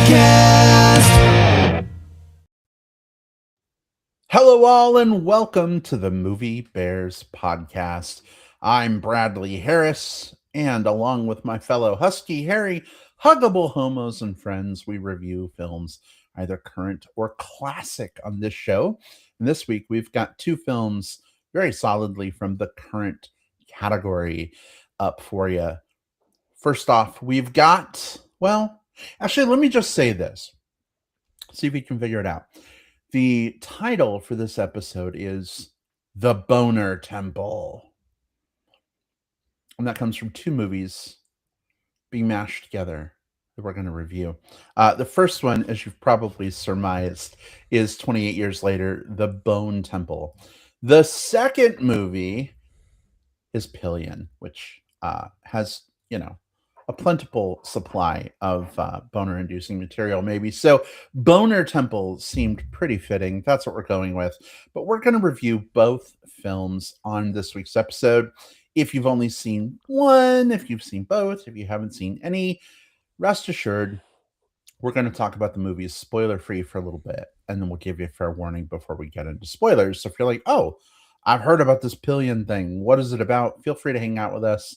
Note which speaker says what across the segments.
Speaker 1: Podcast.
Speaker 2: Hello, all, and welcome to the Movie Bears Podcast. I'm Bradley Harris, and along with my fellow Husky Harry, huggable homos and friends, we review films, either current or classic, on this show. And this week, we've got two films very solidly from the current category up for you. First off, we've got, well, actually, let me just say this. See if you can figure it out. The title for this episode is The Boner Temple. And that comes from two movies being mashed together that we're going to review. The first one, as you've probably surmised, is 28 Years Later, The Bone Temple. The second movie is Pillion, which has, a plentiful supply of boner-inducing material, maybe. So Boner Temple seemed pretty fitting. That's what we're going with. But we're going to review both films on this week's episode. If you've only seen one, if you've seen both, if you haven't seen any, rest assured, we're going to talk about the movies spoiler-free for a little bit, and then we'll give you a fair warning before we get into spoilers. So if you're like, oh, I've heard about this Pillion thing, what is it about? Feel free to hang out with us.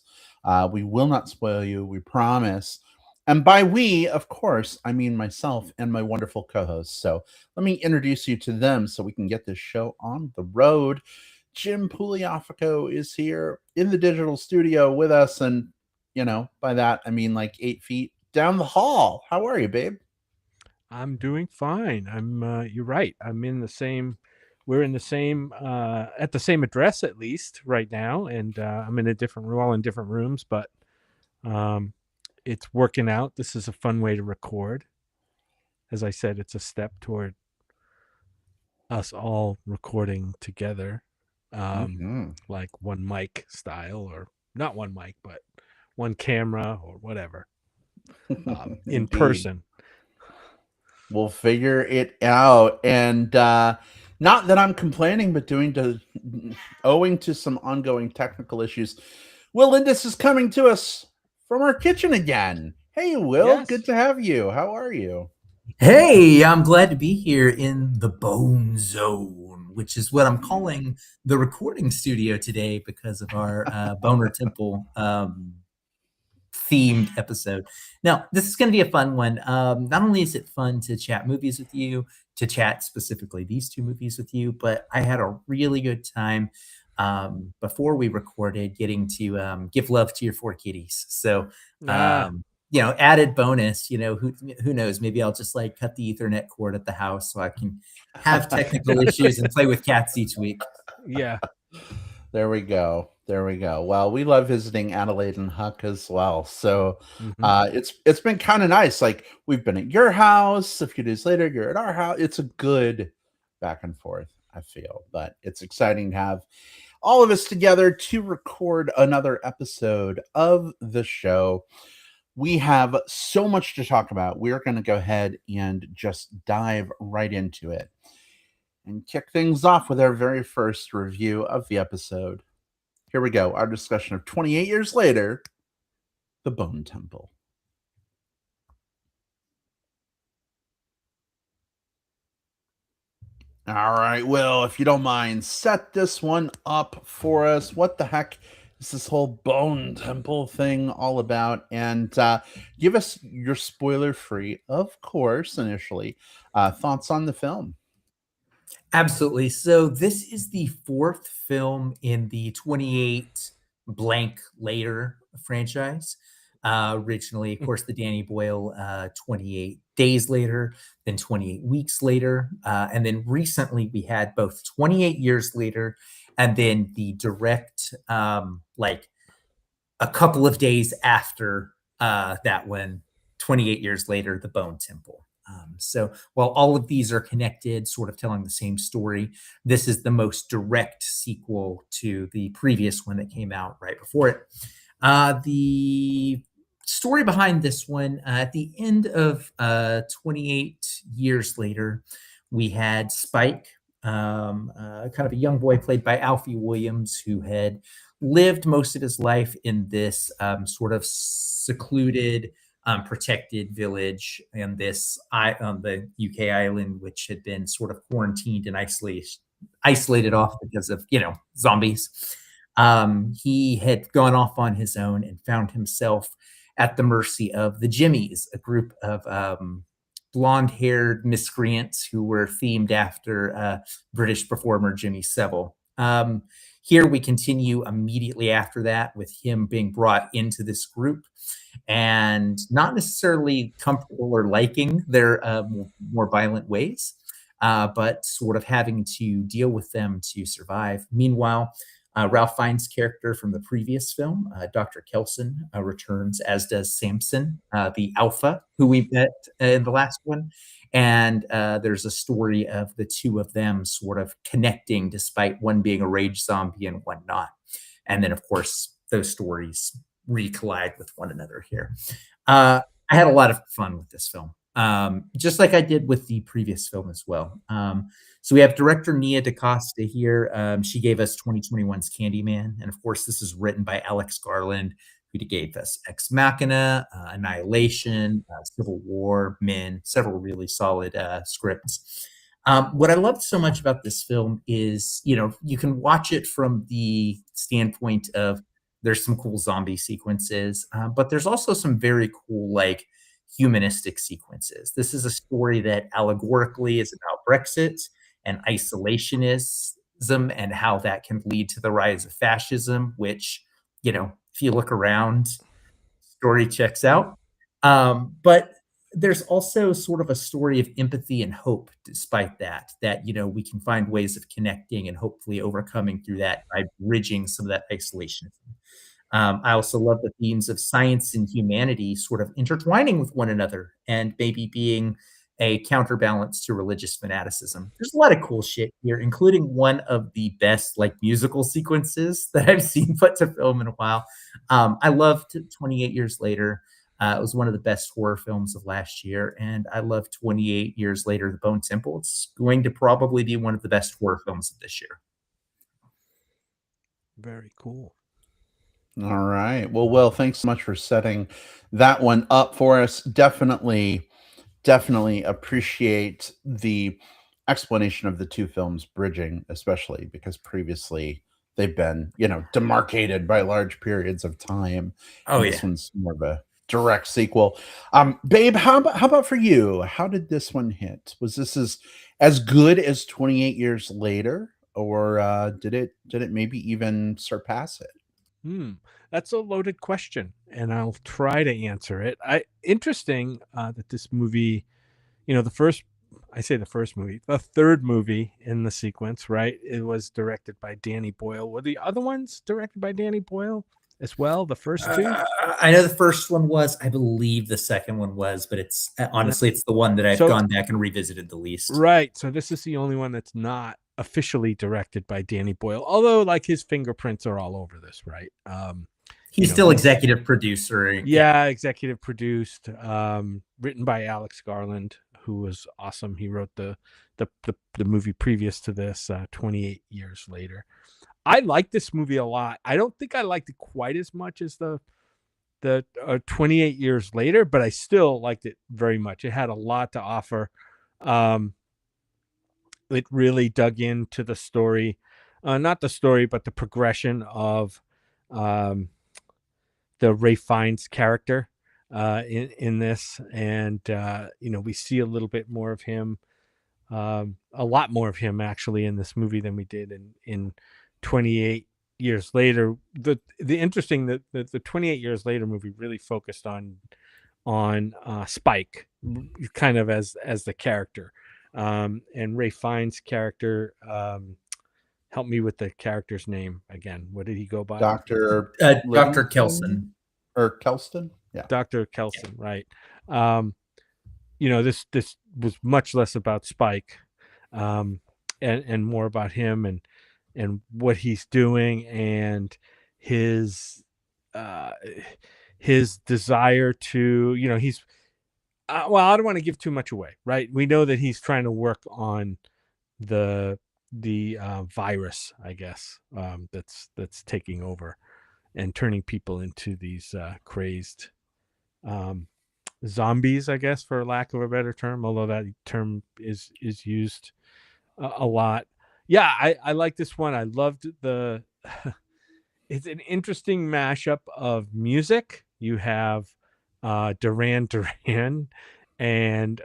Speaker 2: We will not spoil you, we promise. And by we, of course, I mean myself and my wonderful co-hosts. So let me introduce you to them so we can get this show on the road. Jim Pugliafico is here in the digital studio with us. And, by that, I mean like 8 feet down the hall. How are you, babe?
Speaker 3: I'm doing fine. You're right. We're in the same, at the same address at least right now. And I'm in a different, we're all in different rooms, but it's working out. This is a fun way to record. As I said, it's a step toward us all recording together, like one mic style, or not one mic, but one camera or whatever, in person.
Speaker 2: We'll figure it out. And not that I'm complaining, but owing to some ongoing technical issues, Will Lindis is coming to us from our kitchen again. Hey, Will,
Speaker 3: Yes.
Speaker 2: Good to have you. How are you?
Speaker 1: Hey, I'm glad to be here in the Bone Zone, which is what I'm calling the recording studio today because of our Boner Temple themed episode. Now, this is going to be a fun one. Not only is it fun to chat movies with you, to chat specifically these two movies with you, but I had a really good time before we recorded getting to give love to your four kitties. So, added bonus, who knows, maybe I'll just like cut the Ethernet cord at the house so I can have technical issues and play with cats each week.
Speaker 3: Yeah.
Speaker 2: There we go. Well, we love visiting Adelaide and Huck as well. So it's been kind of nice. Like, we've been at your house. A few days later, you're at our house. It's a good back and forth, I feel. But it's exciting to have all of us together to record another episode of the show. We have so much to talk about. We're going to go ahead and just dive right into it and kick things off with our very first review of the episode. Here we go. Our discussion of 28 Years Later, The Bone Temple. All right, Will, if you don't mind, set this one up for us. What the heck is this whole Bone Temple thing all about? And give us your spoiler-free, of course, initially, thoughts on the film.
Speaker 1: Absolutely. So this is the fourth film in the 28 blank later franchise. Originally, of course, the Danny Boyle 28 days later, then 28 weeks later. And then recently we had both 28 years later and then the direct, like a couple of days after that one, 28 years later, The Bone Temple. So while all of these are connected, sort of telling the same story, this is the most direct sequel to the previous one that came out right before it. The story behind this one, at the end of 28 years later, we had Spike, kind of a young boy played by Alfie Williams, who had lived most of his life in this sort of secluded protected village on the UK island, which had been sort of quarantined and isolated off because of zombies. He had gone off on his own and found himself at the mercy of the Jimmies, a group of blonde-haired miscreants who were themed after British performer Jimmy Savile. Here we continue immediately after that with him being brought into this group and not necessarily comfortable or liking their more violent ways, but sort of having to deal with them to survive. Meanwhile, Ralph Fiennes' character from the previous film, Dr. Kelson, returns, as does Samson, the alpha who we met in the last one. And there's a story of the two of them sort of connecting despite one being a rage zombie and one not. And then, of course, those stories recollide with one another here. I had a lot of fun with this film, just like I did with the previous film as well. So we have director Nia DaCosta here. She gave us 2021's Candyman. And of course, this is written by Alex Garland, who gave us Ex Machina, Annihilation, Civil War, Men, several really solid scripts. What I loved so much about this film is, you can watch it from the standpoint of there's some cool zombie sequences, but there's also some very cool, like, humanistic sequences. This is a story that allegorically is about Brexit and isolationism and how that can lead to the rise of fascism, which, if you look around, story checks out. But there's also sort of a story of empathy and hope despite that, we can find ways of connecting and hopefully overcoming through that by bridging some of that isolationism. I also love the themes of science and humanity sort of intertwining with one another and maybe being a counterbalance to religious fanaticism. There's a lot of cool shit here, including one of the best musical sequences that I've seen put to film in a while. I loved 28 Years Later. It was one of the best horror films of last year, and I love 28 Years Later, The Bone Temple. It's going to probably be one of the best horror films of this year.
Speaker 3: Very cool.
Speaker 2: All right. Well, Will, thanks so much for setting that one up for us. Definitely appreciate the explanation of the two films bridging, especially because previously they've been, demarcated by large periods of time.
Speaker 1: Oh,
Speaker 2: This one's more of a direct sequel. Babe, how about for you? How did this one hit? Was this as good as 28 Years Later, or did it maybe even surpass it?
Speaker 3: That's a loaded question, and I'll try to answer it. Interesting that this movie, the third movie in the sequence, right? It was directed by Danny Boyle. Were the other ones directed by Danny Boyle as well? The first two?
Speaker 1: I know the first one was. I believe the second one was, but it's honestly, it's the one that I've gone back and revisited the least.
Speaker 3: Right. So this is the only one that's not officially directed by Danny Boyle, although his fingerprints are all over this, right?
Speaker 1: He's still executive producer.
Speaker 3: Yeah, executive produced, written by Alex Garland, who was awesome. He wrote the movie previous to this, 28 Years Later. I like this movie a lot. I don't think I liked it quite as much as the 28 Years Later, but I still liked it very much. It had a lot to offer. It really dug into the story, not the story, but the progression of the Ralph Fiennes character in this, and we see a little bit more of him, a lot more of him actually in this movie than we did in 28 Years Later. The interesting that the 28 Years Later movie really focused on Spike, kind of as the character, and Ralph Fiennes' character. Help me with the character's name again. What did he go by?
Speaker 2: Dr.
Speaker 1: Kelson.
Speaker 2: Or Kelston? Yeah.
Speaker 3: Dr. Kelson, right. This was much less about Spike, and more about him and what he's doing and his desire to, he's well, I don't want to give too much away, right? We know that he's trying to work on the virus, I guess, that's taking over and turning people into these crazed zombies, I guess, for lack of a better term, although that term is used a lot. Yeah, I like this one. I loved the it's an interesting mashup of music. You have Duran Duran and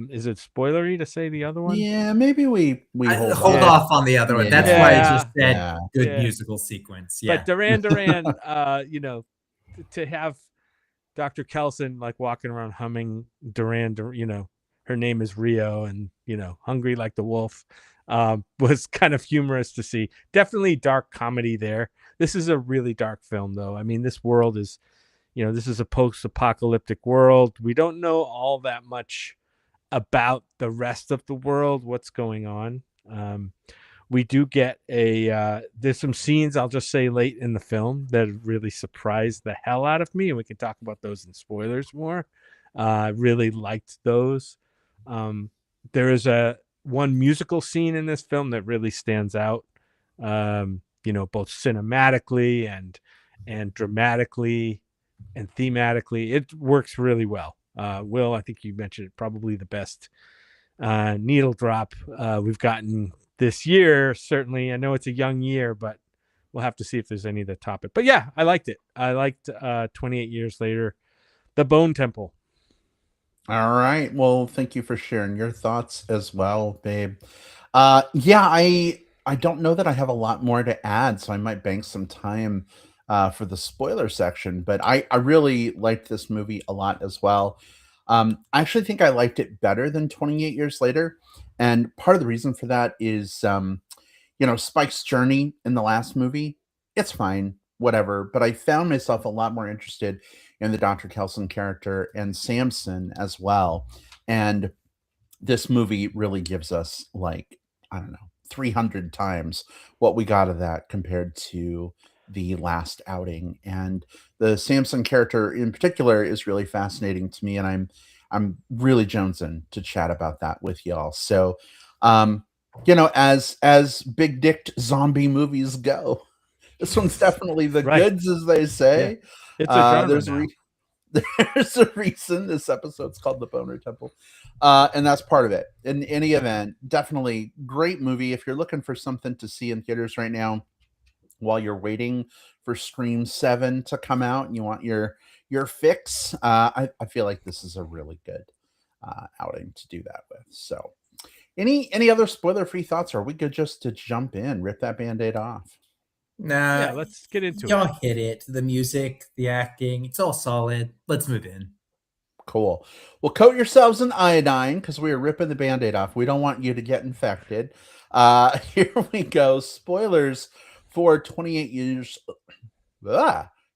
Speaker 3: is it spoilery to say the other one?
Speaker 2: Yeah, maybe we hold
Speaker 1: Hold
Speaker 2: off.
Speaker 3: Yeah.
Speaker 1: off on the other one. That's why I
Speaker 3: Yeah.
Speaker 1: just said
Speaker 2: Yeah.
Speaker 1: good
Speaker 3: Yeah.
Speaker 1: musical sequence.
Speaker 3: But
Speaker 1: Yeah.
Speaker 3: Duran Duran, to have Dr. Kelson like walking around humming her name is Rio and, hungry like the wolf, was kind of humorous to see. Definitely dark comedy there. This is a really dark film, though. I mean, this world is, this is a post-apocalyptic world. We don't know all that much about the rest of the world, what's going on. We do get there's some scenes, I'll just say, late in the film that really surprised the hell out of me, and we can talk about those in spoilers more. I really liked those. There is one musical scene in this film that really stands out, both cinematically and dramatically and thematically. It works really well. Will, I think you mentioned it, probably the best needle drop we've gotten this year. Certainly, I know it's a young year, but we'll have to see if there's any that top it. But yeah, I liked it. I liked 28 years later, the Bone Temple.
Speaker 2: All right. Well, thank you for sharing your thoughts as well, babe. Yeah, I don't know that I have a lot more to add, so I might bank some time for the spoiler section. But I really liked this movie a lot as well. I actually think I liked it better than 28 Years Later, and part of the reason for that is, Spike's journey in the last movie. It's fine, whatever. But I found myself a lot more interested in the Dr. Kelson character and Samson as well. And this movie really gives us, like, I don't know, 300 times what we got of that compared to the last outing. And the Samson character in particular is really fascinating to me, and I'm really jonesing to chat about that with y'all. So, um, as big dicked zombie movies go, this one's definitely the
Speaker 3: Right.
Speaker 2: goods, as they
Speaker 3: Yeah.
Speaker 2: say.
Speaker 3: It's a genre
Speaker 2: There's
Speaker 3: now.
Speaker 2: there's a reason this episode's called The Boner Temple. And that's part of it. In any event, definitely great movie. If you're looking for something to see in theaters right now while you're waiting for Scream 7 to come out and you want your fix, I feel like this is a really good outing to do that with. So any other spoiler-free thoughts, or are we good just to jump in, rip that Band-Aid off?
Speaker 1: Nah,
Speaker 3: Yeah, let's get into it.
Speaker 1: y'all hit it. The music, the acting, it's all solid. Let's move in.
Speaker 2: Cool. Well, coat yourselves in iodine because we are ripping the Band-Aid off. We don't want you to get infected. Here we go. Spoilers for 28 years.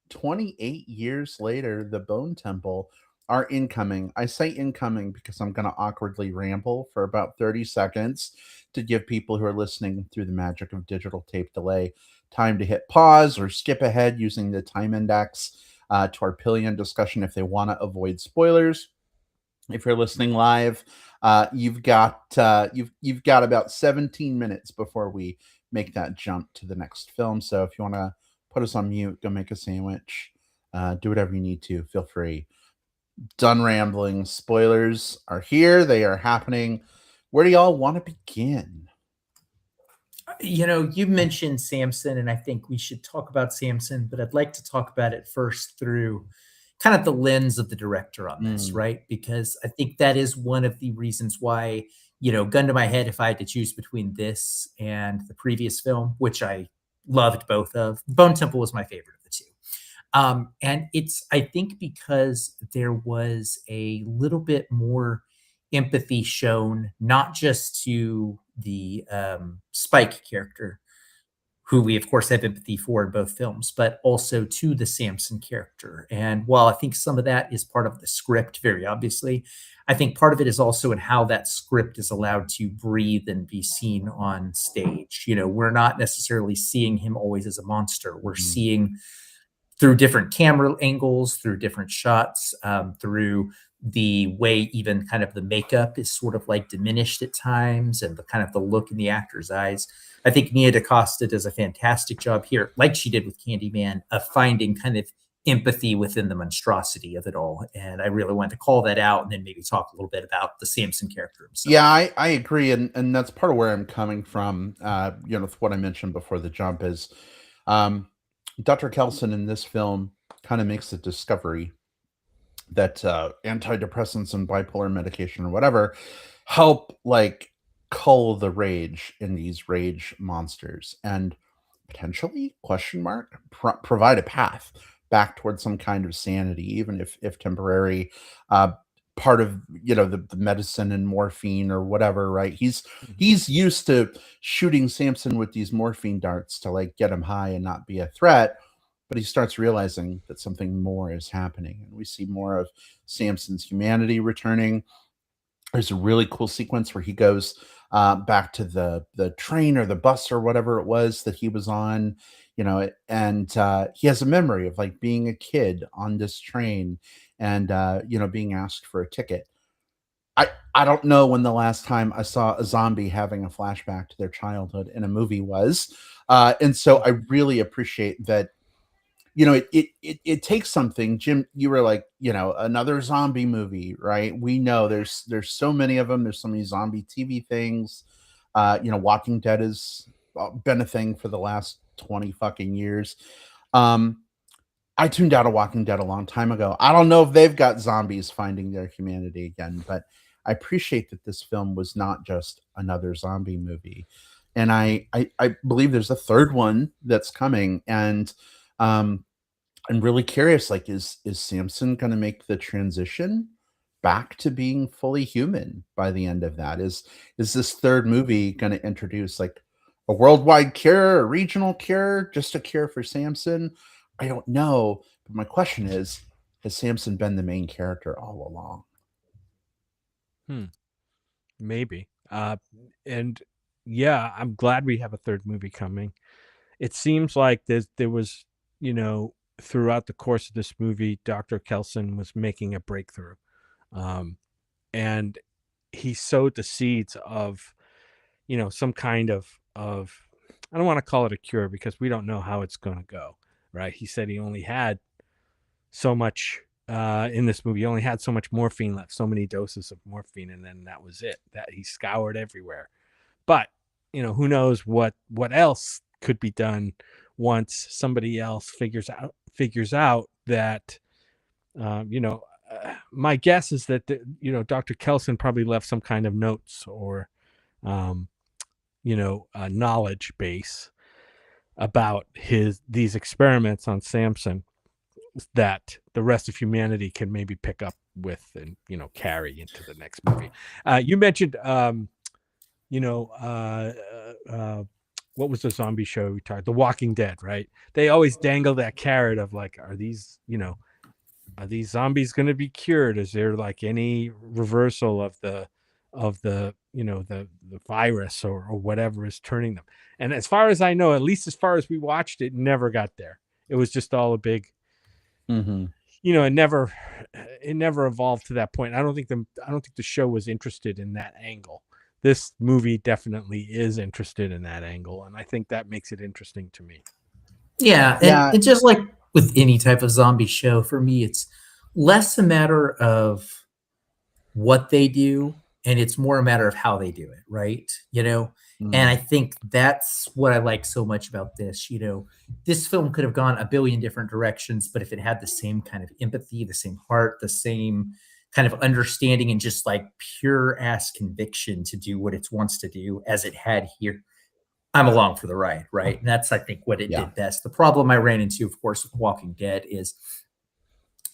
Speaker 2: 28 years later, the Bone Temple are incoming. I say incoming because I'm going to awkwardly ramble for about 30 seconds to give people who are listening through the magic of digital tape delay time to hit pause or skip ahead using the time index to our Pillion discussion if they want to avoid spoilers. If you're listening live, you've got about 17 minutes before we make that jump to the next film. So if you want to put us on mute, go make a sandwich, do whatever you need to. Feel free. Done rambling. Spoilers are here. They are happening. Where do y'all want to begin?
Speaker 1: You mentioned Samson, and I think we should talk about Samson, but I'd like to talk about it first through kind of the lens of the director on this, right? Because I think that is one of the reasons why, gun to my head, if I had to choose between this and the previous film, which I loved both of, Bone Temple was my favorite of the two. And it's, I think, because there was a little bit more empathy shown, not just to the Spike character, who we of course have empathy for in both films, but also to the Samson character. And while I think some of that is part of the script, very obviously, I think part of it is also in how that script is allowed to breathe and be seen on stage. We're not necessarily seeing him always as a monster. We're seeing through different camera angles, through different shots, through the way even kind of the makeup is sort of like diminished at times, and the kind of the look in the actor's eyes. I think Nia DaCosta does a fantastic job here, like she did with Candyman, of finding kind of empathy within the monstrosity of it all. And I really wanted to call that out and then maybe talk a little bit about the Samson character himself.
Speaker 2: Yeah, I agree, and that's part of where I'm coming from. What I mentioned before the jump is, Dr. Kelson in this film kind of makes the discovery that antidepressants and bipolar medication or whatever help like cull the rage in these rage monsters and potentially provide a path back towards some kind of sanity, even if temporary. Part of the medicine and morphine or whatever, right? He's used to shooting Samson with these morphine darts to like get him high and not be a threat, but he starts realizing that something more is happening, and we see more of Samson's humanity returning. There's a really cool sequence where he goes back to the train or the bus or whatever it was that he was on, and he has a memory of like being a kid on this train and being asked for a ticket. I don't know when the last time I saw a zombie having a flashback to their childhood in a movie was, and so I really appreciate that. It takes something. Jim, you were like, another zombie movie, right? We know there's so many of them. There's so many zombie TV things. Walking Dead has been a thing for the last 20 fucking years. I tuned out of Walking Dead a long time ago. I don't know if they've got zombies finding their humanity again, but I appreciate that this film was not just another zombie movie. And I believe there's a third one that's coming. And I'm really curious, like, is Samson going to make the transition back to being fully human by the end of that? Is this third movie going to introduce like a worldwide cure, a regional cure, just a cure for Samson? I don't know. But my question is, has Samson been the main character all along?
Speaker 3: Maybe. And yeah, I'm glad we have a third movie coming. It seems like there was, throughout the course of this movie, Dr. Kelson was making a breakthrough. And he sowed the seeds of, some kind of, I don't want to call it a cure because we don't know how it's going to go, right? He said he only had so much in this movie. He only had so much morphine left, so many doses of morphine, and then that was it. That he scoured everywhere. But, who knows what else could be done once somebody else figures out that, my guess is that, Dr. Kelson probably left some kind of notes or, knowledge base about these experiments on Samson that the rest of humanity can maybe pick up with and, carry into the next movie. You mentioned, what was the zombie show we talked? The Walking Dead, right? They always dangle that carrot of like, are these zombies going to be cured? Is there like any reversal of the virus or whatever is turning them? And as far as I know, at least as far as we watched it, never got there. It was just all a big, it never evolved to that point. I don't think the show was interested in that angle. This movie definitely is interested in that angle, and I think that makes it interesting to me.
Speaker 1: Yeah, and it's just like with any type of zombie show, for me, it's less a matter of what they do, and it's more a matter of how they do it, right? And I think that's what I like so much about this. This film could have gone a billion different directions, but if it had the same kind of empathy, the same heart, the same kind of understanding and just like pure ass conviction to do what it wants to do as it had here, I'm along for the ride, right? And that's, I think, what it did best. The problem I ran into, of course, with Walking Dead is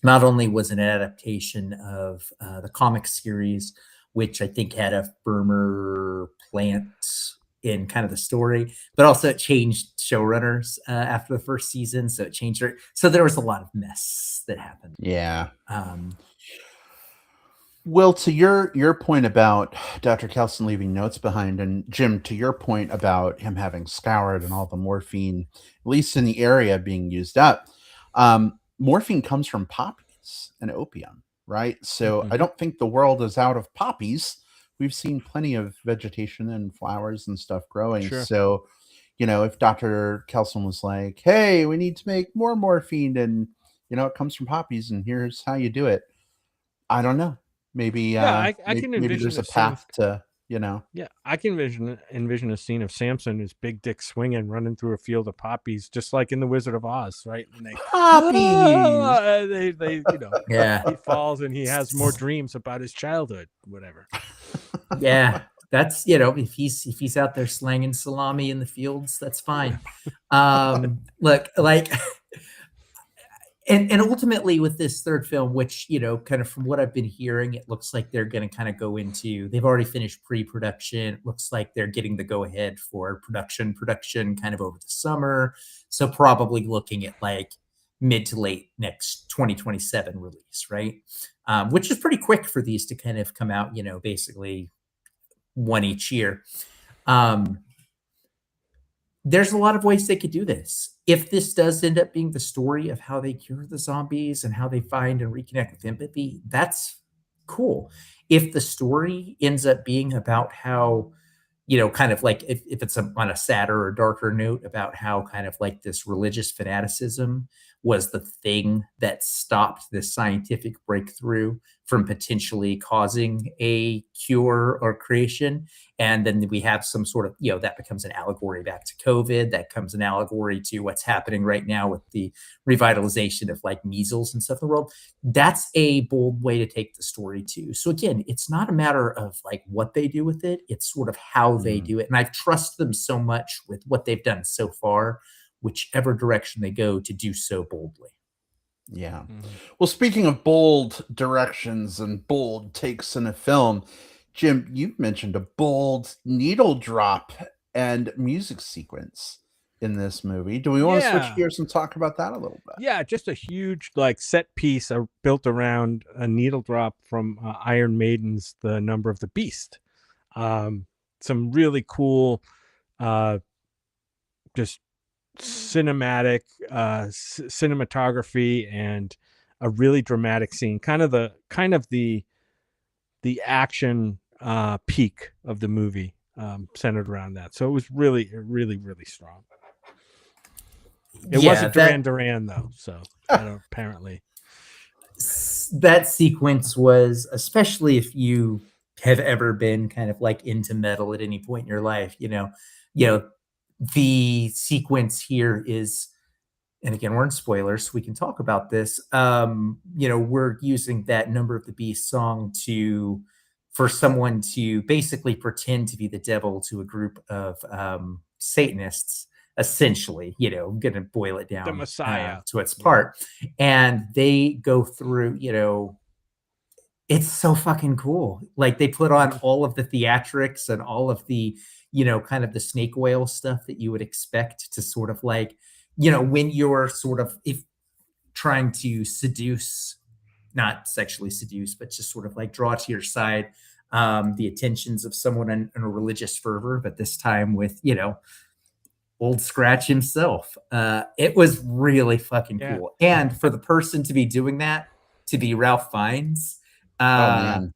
Speaker 1: not only was it an adaptation of the comic series, which I think had a firmer plant in kind of the story, but also it changed showrunners after the first season. So it changed her. So there was a lot of mess that happened.
Speaker 2: Yeah. Will, to your point about Dr. Kelson leaving notes behind, and Jim, to your point about him having scoured and all the morphine, at least in the area, being used up, morphine comes from poppies and opium, right? So I don't think the world is out of poppies. We've seen plenty of vegetation and flowers and stuff growing.
Speaker 3: Sure.
Speaker 2: So, if Dr. Kelson was like, hey, we need to make more morphine and it comes from poppies, and here's how you do it. I don't know. Maybe
Speaker 3: Yeah, I can
Speaker 2: maybe
Speaker 3: envision
Speaker 2: there's
Speaker 3: a
Speaker 2: a
Speaker 3: scene.
Speaker 2: path to,
Speaker 3: Yeah, I can envision a scene of Samson, his big dick swinging, running through a field of poppies, just like in the Wizard of Oz, right? And they,
Speaker 2: poppies.
Speaker 3: they,
Speaker 1: Yeah.
Speaker 3: he falls and he has more dreams about his childhood, whatever.
Speaker 1: Yeah. That's, if he's out there slanging salami in the fields, that's fine. Look, like, and ultimately with this third film, which, kind of from what I've been hearing, it looks like they're going to kind of go into, they've already finished pre-production. It looks like they're getting the go ahead for production kind of over the summer. So probably looking at like mid to late next 2027 release, right? Which is pretty quick for these to kind of come out, basically one each year. There's a lot of ways they could do this. If this does end up being the story of how they cure the zombies and how they find and reconnect with empathy, that's cool. If the story ends up being about how, kind of like if it's on a sadder or darker note about how kind of like this religious fanaticism was the thing that stopped this scientific breakthrough from potentially causing a cure or creation. And then we have some sort of, that becomes an allegory back to COVID. That comes an allegory to what's happening right now with the revitalization of like measles and stuff in the world. That's a bold way to take the story too. So again, it's not a matter of like what they do with it. It's sort of how they do it. And I trust them so much with what they've done so far, whichever direction they go, to do so boldly.
Speaker 2: Yeah. Well, speaking of bold directions and bold takes in a film, Jim, you mentioned a bold needle drop and music sequence in this movie. Do we want to switch
Speaker 3: Yeah.
Speaker 2: gears and talk about that a little bit?
Speaker 3: Yeah, just a huge like set piece built around a needle drop from Iron Maiden's "The Number of the Beast." Some really cool, just cinematic cinematography and a really dramatic scene. Kind of the action peak of the movie, centered around that. So it was really, really, really strong. It wasn't Duran Duran though, so apparently.
Speaker 1: That sequence was, especially if you have ever been kind of like into metal at any point in your life, the sequence here is, and again, we're in spoilers, so we can talk about this. We're using that Number of the Beast song for someone to basically pretend to be the devil to a group of Satanists, essentially, going to boil it down
Speaker 3: The Messiah
Speaker 1: to its part. And they go through, it's so fucking cool. Like they put on all of the theatrics and all of the, kind of the snake oil stuff that you would expect to sort of like, when you're sort of trying to seduce, not sexually seduce, but just sort of like draw to your side the attentions of someone in a religious fervor, but this time with, Old Scratch himself. It was really fucking cool. And for the person to be doing that, to be Ralph Fiennes,
Speaker 2: oh man,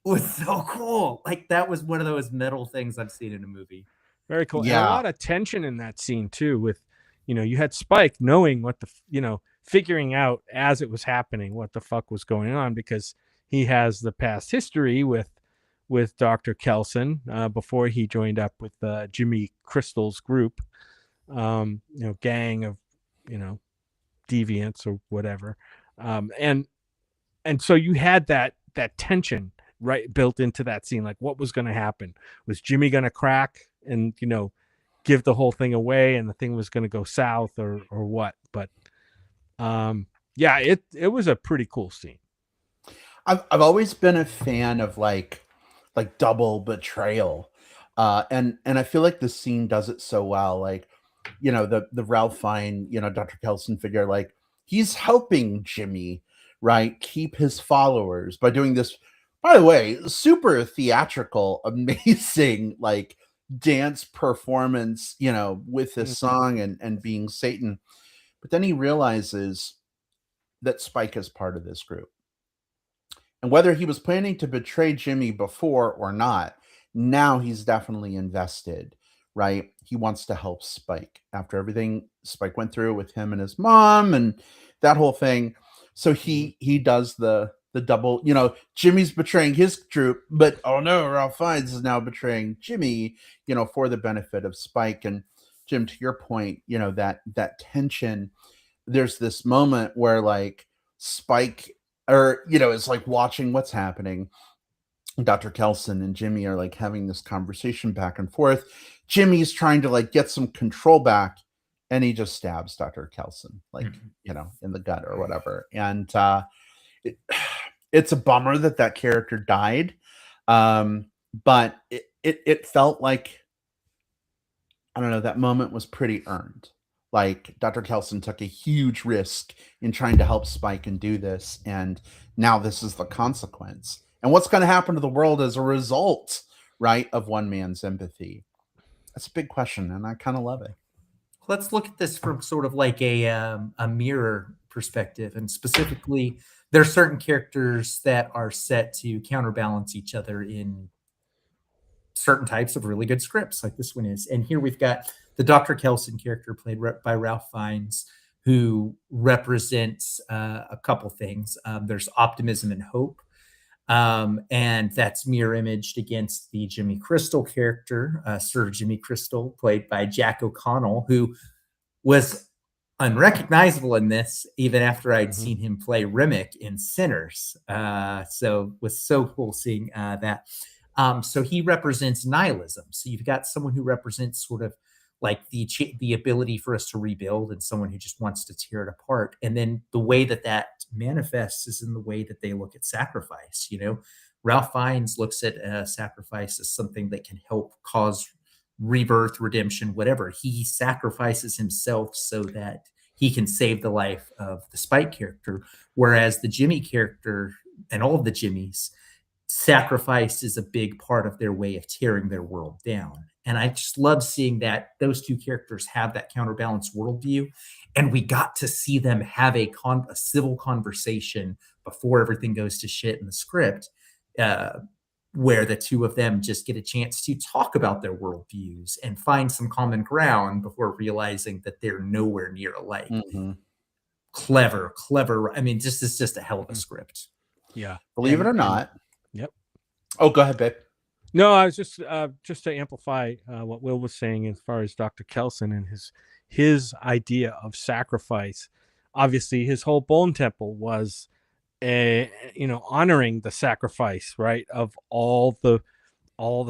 Speaker 1: was so cool. Like that was one of those metal things I've seen in a movie.
Speaker 3: Very cool. Yeah. And a lot of tension in that scene too, with, you had Spike knowing what figuring out as it was happening what the fuck was going on, because he has the past history with Dr. Kelson before he joined up with Jimmy Crystal's group, gang of, deviants or whatever. And so you had that tension right built into that scene. Like what was going to happen? Was Jimmy going to crack and, give the whole thing away and the thing was going to go south or what? But it was a pretty cool scene.
Speaker 2: I've always been a fan of like double betrayal. And I feel like the scene does it so well. Like, the Ralph Fiennes, Dr. Kelson figure, like he's helping Jimmy, right, keep his followers by doing this, by the way, super theatrical, amazing, like dance performance, with this song and being Satan. But then he realizes that Spike is part of this group. And whether he was planning to betray Jimmy before or not, now he's definitely invested, right? He wants to help Spike after everything Spike went through with him and his mom and that whole thing. So he does the double, Jimmy's betraying his troop, but oh no, Ralph Fiennes is now betraying Jimmy, for the benefit of Spike. And Jim, to your point, that tension, there's this moment where like Spike is like watching what's happening. Dr. Kelson and Jimmy are like having this conversation back and forth. Jimmy's trying to like get some control back, and he just stabs Dr. Kelson, like, in the gut or whatever. And it's a bummer that character died. But it felt like, I don't know, that moment was pretty earned. Like Dr. Kelson took a huge risk in trying to help Spike and do this. And now this is the consequence. And what's going to happen to the world as a result, right, of one man's empathy? That's a big question, and I kind of love it.
Speaker 1: Let's look at this from sort of like a mirror perspective. And specifically, there are certain characters that are set to counterbalance each other in certain types of really good scripts, like this one is. And here we've got the Dr. Kelson character played by Ralph Fiennes, who represents a couple things. There's optimism and hope. And that's mirror imaged against the Jimmy Crystal character, Sir Jimmy Crystal, played by Jack O'Connell, who was unrecognizable in this, even after I'd seen him play Remick in Sinners. So it was so cool seeing that. So he represents nihilism. So you've got someone who represents sort of like the ability for us to rebuild, and someone who just wants to tear it apart. And then the way that manifests is in the way that they look at sacrifice. Ralph Fiennes looks at sacrifice as something that can help cause rebirth, redemption, whatever. He sacrifices himself so that he can save the life of the Spike character. Whereas the Jimmy character and all of the Jimmys, sacrifice is a big part of their way of tearing their world down. And I just love seeing that those two characters have that counterbalanced worldview. And we got to see them have a civil conversation before everything goes to shit in the script, where the two of them just get a chance to talk about their worldviews and find some common ground before realizing that they're nowhere near alike. Clever. I mean, it's just a hell of a script.
Speaker 3: Yeah.
Speaker 2: Believe it or not.
Speaker 3: Yep.
Speaker 2: Oh, go ahead, babe.
Speaker 3: No, I was just to amplify what Will was saying as far as Dr. Kelson and his idea of sacrifice. Obviously, his whole Bone Temple was, honoring the sacrifice, right, of all the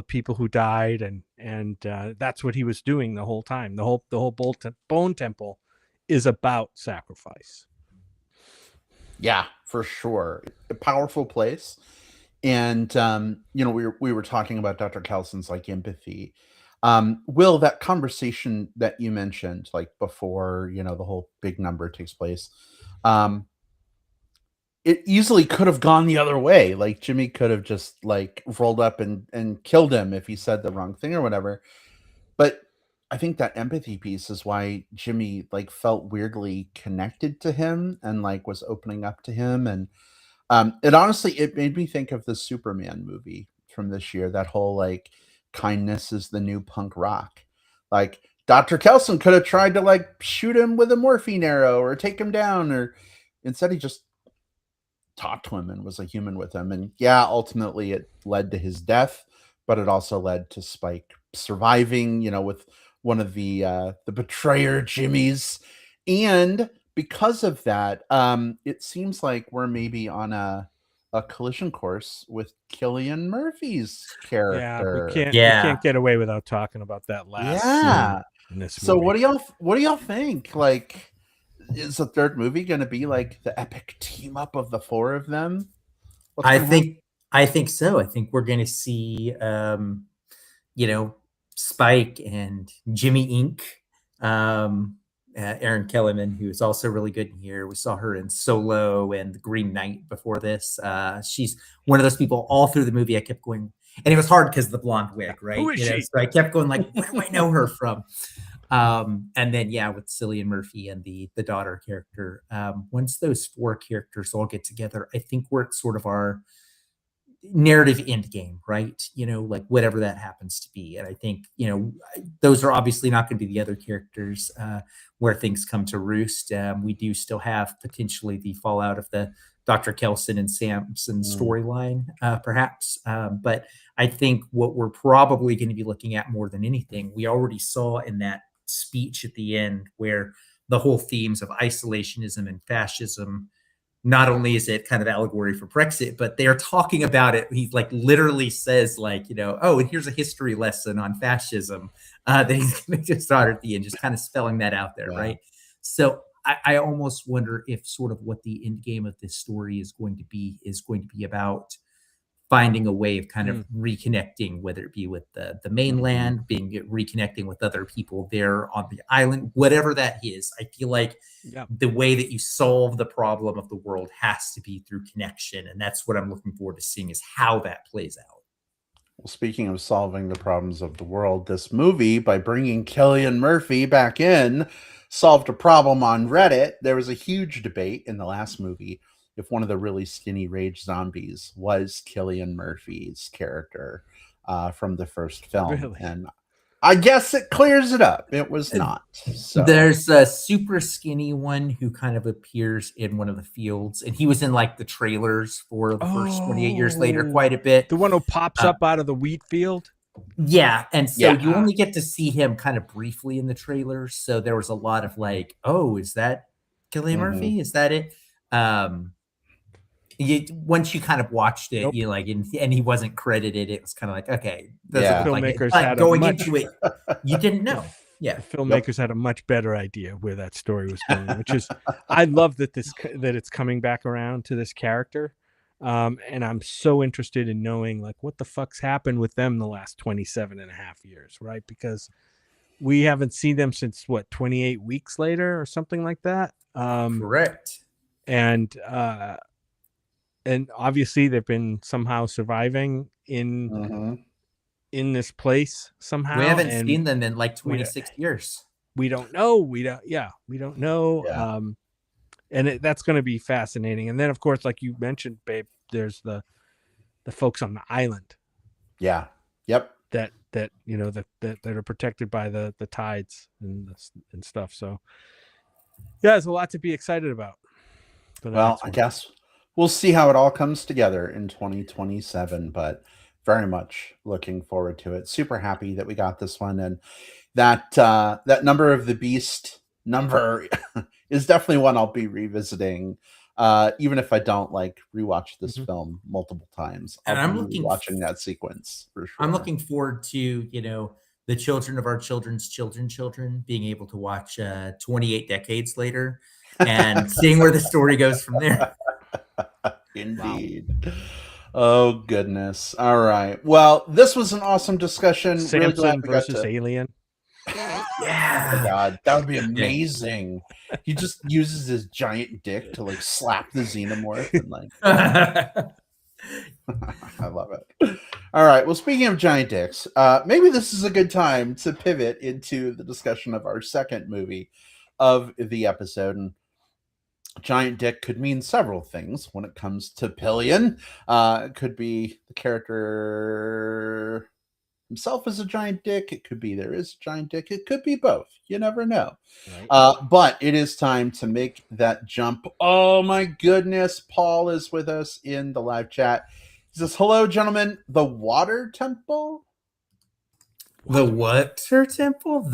Speaker 3: people who died, and that's what he was doing the whole time. The whole Bone Temple is about sacrifice.
Speaker 2: Yeah, for sure. A powerful place. And, we were talking about Dr. Kelson's like empathy. Will, that conversation that you mentioned, like before, the whole big number takes place, it easily could have gone the other way. Like Jimmy could have just like rolled up and killed him if he said the wrong thing or whatever. But I think that empathy piece is why Jimmy like felt weirdly connected to him and like was opening up to him. And it made me think of the Superman movie from this year, that whole like kindness is the new punk rock. Like Dr. Kelson could have tried to like shoot him with a morphine arrow or take him down, or instead he just talked to him and was a human with him. And yeah, ultimately it led to his death, but it also led to Spike surviving, with one of the betrayer Jimmys. And because of that, it seems like we're maybe on a collision course with Cillian Murphy's character.
Speaker 3: We can't get away without talking about that last scene in this movie.
Speaker 2: So what do y'all think? Like, is the third movie going to be like the epic team up of the four of them?
Speaker 1: I think so. I think we're going to see, Spike and Jimmy Inc. Erin Kellyman, who is also really good in here. We saw her in Solo and The Green Knight before this. She's one of those people all through the movie. I kept going, and it was hard because of the blonde wig, right?
Speaker 3: Who is she?
Speaker 1: So I kept going like, where do I know her from? And then with Cillian Murphy and the daughter character. Once those four characters all get together, I think we're at sort of our narrative end game, right? Like whatever that happens to be. And I think, those are obviously not going to be the other characters where things come to roost. We do still have potentially the fallout of the Dr. Kelson and Samson storyline, perhaps. But I think what we're probably going to be looking at more than anything, we already saw in that speech at the end where the whole themes of isolationism and fascism, not only is it kind of allegory for Brexit, but they're talking about it. He like literally says like, oh, and here's a history lesson on fascism that he's going to start at the end, just kind of spelling that out there, right? So I almost wonder if sort of what the end game of this story is going to be about finding a way of kind of reconnecting, whether it be with the mainland, reconnecting with other people there on the island, whatever that is. I feel like the way that you solve the problem of the world has to be through connection. And that's what I'm looking forward to seeing, is how that plays out.
Speaker 2: Well, speaking of solving the problems of the world, this movie, by bringing Cillian Murphy back in, solved a problem on Reddit. There was a huge debate in the last movie if one of the really skinny rage zombies was Cillian Murphy's character from the first film.
Speaker 3: Really?
Speaker 2: And I guess it clears it up. It was not. So.
Speaker 1: There's a super skinny one who kind of appears in one of the fields, and he was in like the trailers for the first 28 years later quite a bit.
Speaker 3: The one who pops up out of the wheat field?
Speaker 1: Yeah, and so you only get to see him kind of briefly in the trailers. So there was a lot of like, oh, is that Cillian Murphy? Is that it? Once you kind of watched it, you like, and he wasn't credited. It was kind of like, okay,
Speaker 3: filmmakers had
Speaker 1: going into it, you didn't know.
Speaker 3: The filmmakers had a much better idea where that story was going, which is, I love that it's coming back around to this character, and I'm so interested in knowing like what the fuck's happened with them the last 27 and a half years, right? Because we haven't seen them since 28 weeks later or something like that.
Speaker 1: Correct.
Speaker 3: And obviously they've been somehow surviving in this place somehow.
Speaker 1: We haven't seen them in like 26 years.
Speaker 3: We don't know. We don't know.
Speaker 2: Yeah.
Speaker 3: And that's going to be fascinating. And then of course, like you mentioned, babe, there's the folks on the island.
Speaker 2: Yeah. Yep.
Speaker 3: That are protected by the tides and stuff. So yeah, there's a lot to be excited about.
Speaker 2: Well, I guess we'll see how it all comes together in 2027, but very much looking forward to it. Super happy that we got this one, and that Number of the Beast number is definitely one I'll be revisiting, even if I don't like rewatch this film multiple times.
Speaker 1: And I'm
Speaker 2: watching that sequence for sure.
Speaker 1: I'm looking forward to the children of our children's children being able to watch 28 decades later and seeing where the story goes from there.
Speaker 2: Indeed. Wow. Oh goodness. All right. Well, this was an awesome discussion.
Speaker 3: Samson
Speaker 2: really glad
Speaker 3: versus Alien.
Speaker 1: Yeah.
Speaker 2: Oh God, that would be amazing. He just uses his giant dick to like slap the xenomorph and like I love it. All right. Well, speaking of giant dicks, maybe this is a good time to pivot into the discussion of our second movie of the episode. And giant dick could mean several things when it comes to Pillion. It could be the character himself is a giant dick. It could be there is a giant dick. It could be both. You never know. Right. But it is time to make that jump. Oh my goodness. Paul is with us in the live chat. He says, hello, gentlemen. The water temple?
Speaker 1: The water temple?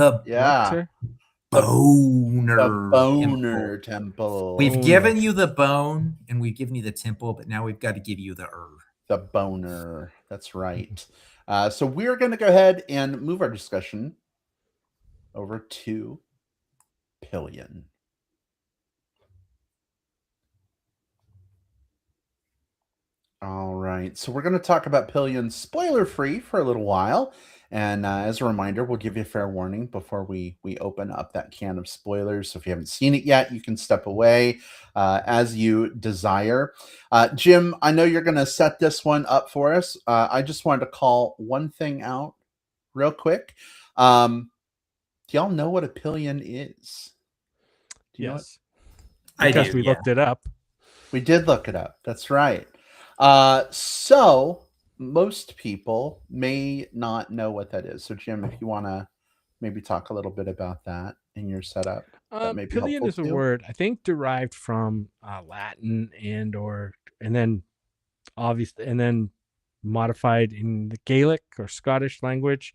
Speaker 2: Boner temple.
Speaker 1: We've given you the bone and we've given you the temple, but now we've got to give you the
Speaker 2: The boner. That's right. So we're going to go ahead and move our discussion over to Pillion. All right. So we're going to talk about Pillion spoiler-free for a little while. And as a reminder, we'll give you a fair warning before we open up that can of spoilers. So if you haven't seen it yet, you can step away as you desire. Jim, I know you're going to set this one up for us. I just wanted to call one thing out real quick. Do y'all know what a pillion is?
Speaker 3: Yes. Because we looked it up.
Speaker 2: We did look it up. That's right. So most people may not know what that is. So Jim, if you want to maybe talk a little bit about that in your setup, that may be
Speaker 3: Pillion
Speaker 2: helpful
Speaker 3: is a
Speaker 2: too.
Speaker 3: word I think derived from Latin and then obviously and then modified in the Gaelic or Scottish language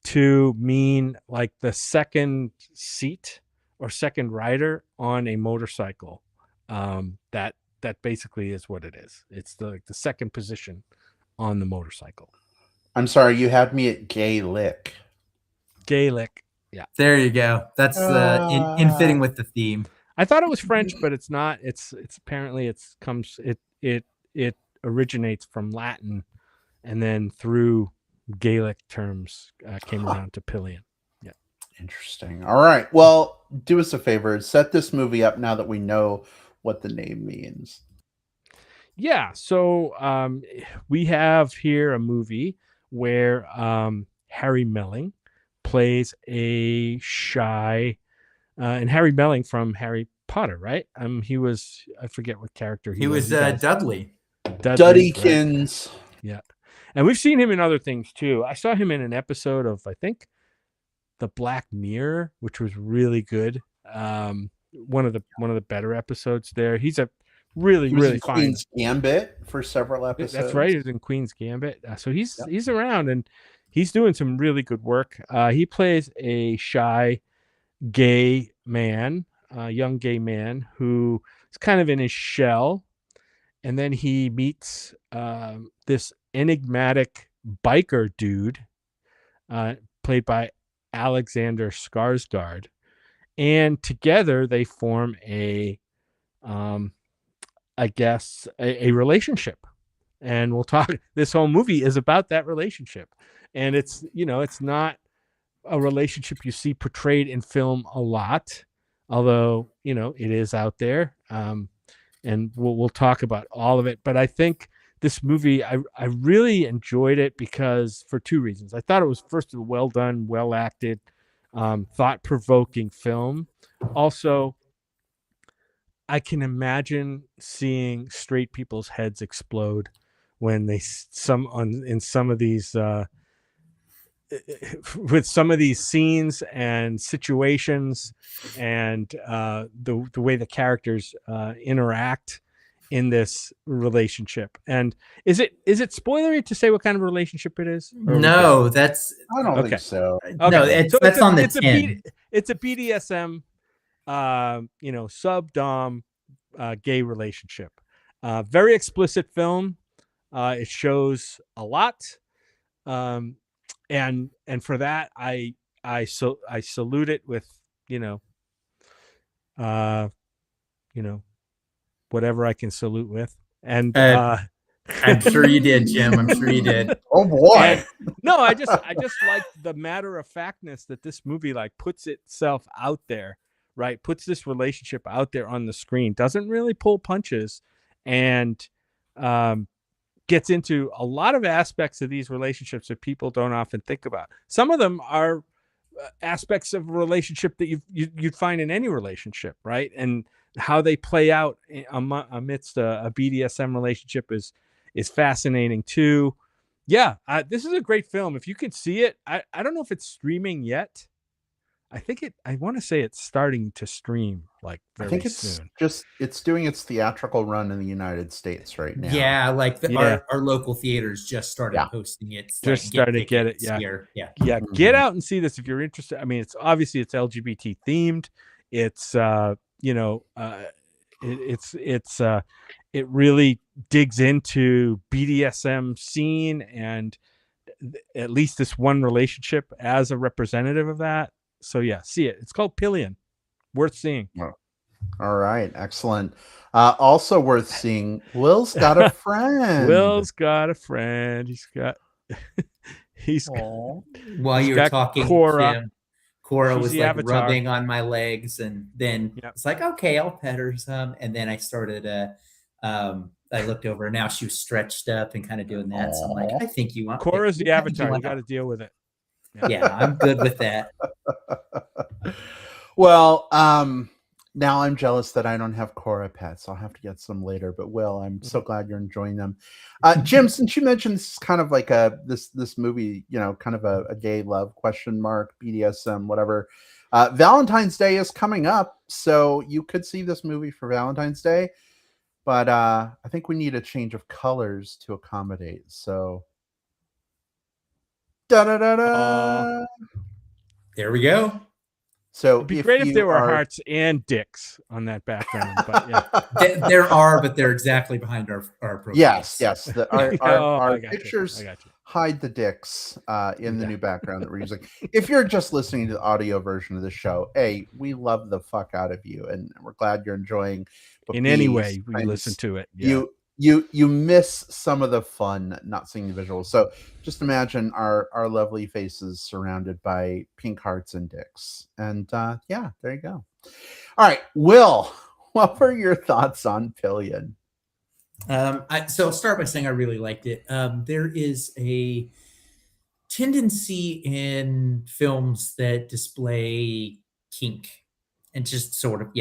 Speaker 3: to mean like the second seat or second rider on a motorcycle. That basically is what it is. It's the second position on the motorcycle.
Speaker 2: I'm sorry, you had me at Gaelic.
Speaker 3: Gaelic. Yeah.
Speaker 1: There you go. That's in fitting with the theme.
Speaker 3: I thought it was French, but it's not. It's apparently it originates from Latin, and then through Gaelic terms came around to Pillion. Yeah.
Speaker 2: Interesting. All right. Well, do us a favor. Set this movie up now that we know what the name means.
Speaker 3: Yeah. So we have here a movie where Harry Melling plays a shy, and Harry Melling from Harry Potter, right? I forget what character
Speaker 1: He was
Speaker 3: You guys-
Speaker 1: Dudley.
Speaker 2: Duddykins.
Speaker 3: Right? Yeah. And we've seen him in other things too. I saw him in an episode of, I think, The Black Mirror, which was really good. One of the better episodes there. He's a really fine
Speaker 2: Queen's Gambit for several episodes.
Speaker 3: That's right. He was in Queen's Gambit. So he's around and he's doing some really good work. He plays a shy gay man, young gay man who is kind of in his shell, and then he meets this enigmatic biker dude, played by Alexander Skarsgård, and together they form a relationship. And we'll talk. This whole movie is about that relationship, and it's not a relationship you see portrayed in film a lot, although it is out there. And we'll talk about all of it. But I think this movie, I really enjoyed it because for two reasons. I thought it was, first of all, well done, well acted, thought-provoking film. Also, I can imagine seeing straight people's heads explode when in some of these with some of these scenes and situations, and the way the characters interact in this relationship. And is it spoilery to say what kind of relationship it is?
Speaker 1: No,
Speaker 2: I don't think so.
Speaker 1: No, that's on the tin.
Speaker 3: It's a BDSM, sub-dom gay relationship. Very explicit film. It shows a lot. And for that, I salute it with, whatever I can salute with. And
Speaker 1: I'm sure you did, Jim. I'm sure you did.
Speaker 2: Oh boy.
Speaker 3: No, I just like the matter of factness that this movie puts itself out there, right? Puts this relationship out there on the screen, doesn't really pull punches, and gets into a lot of aspects of these relationships that people don't often think about. Some of them are aspects of a relationship that you'd find in any relationship, right? And how they play out amidst a BDSM relationship is fascinating too. Yeah, this is a great film. If you could see it, I don't know if it's streaming yet. I want to say it's starting to stream very soon.
Speaker 2: It's doing its theatrical run in the United States right now.
Speaker 1: Yeah, our local theaters just started posting it.
Speaker 3: Just started to get it. Yeah.
Speaker 1: Here. Yeah.
Speaker 3: Yeah. Get out and see this if you're interested. I mean, it's LGBT themed. It's it really digs into BDSM scene and at least this one relationship as a representative of that. So yeah, see it. It's called Pillion. Worth seeing.
Speaker 2: All right, excellent. Also worth seeing. Will's got a friend.
Speaker 3: Will's got a friend.
Speaker 1: While you were talking,
Speaker 3: Cora.
Speaker 1: Jim, Cora was
Speaker 3: Avatar.
Speaker 1: rubbing on my legs, and then it's like, okay, I'll pet her some. And then I started I looked over, and now she was stretched up and kind of doing that. So I'm like, I think you want
Speaker 3: Cora's the Avatar. You got to deal with it.
Speaker 1: Yeah, I'm good with that.
Speaker 2: Well, Now I'm jealous that I don't have Cora pets. I'll have to get some later. But Will, I'm so glad you're enjoying them. Jim, since you mentioned this is kind of like this movie, kind of a gay love question mark, BDSM, whatever. Valentine's Day is coming up, so you could see this movie for Valentine's Day. But I think we need a change of colors to accommodate. So, da da da da.
Speaker 1: There we go.
Speaker 2: So
Speaker 3: It'd be great if there were hearts and dicks on that background. But yeah,
Speaker 1: there are, but they're exactly behind our profiles.
Speaker 2: Yes. Our
Speaker 3: got
Speaker 2: pictures
Speaker 3: you. I got you.
Speaker 2: hide the dicks in the new background that we're using. If you're just listening to the audio version of the show, A, we love the fuck out of you, and we're glad you're enjoying. But
Speaker 3: In
Speaker 2: B,
Speaker 3: any way we
Speaker 2: sometimes
Speaker 3: listen to it. Yeah.
Speaker 2: You miss some of the fun not seeing the visuals. So just imagine our lovely faces surrounded by pink hearts and dicks. And yeah, there you go. All right, Will, what were your thoughts on Pillion?
Speaker 1: So I'll start by saying I really liked it. There is a tendency in films that display kink and just sort of,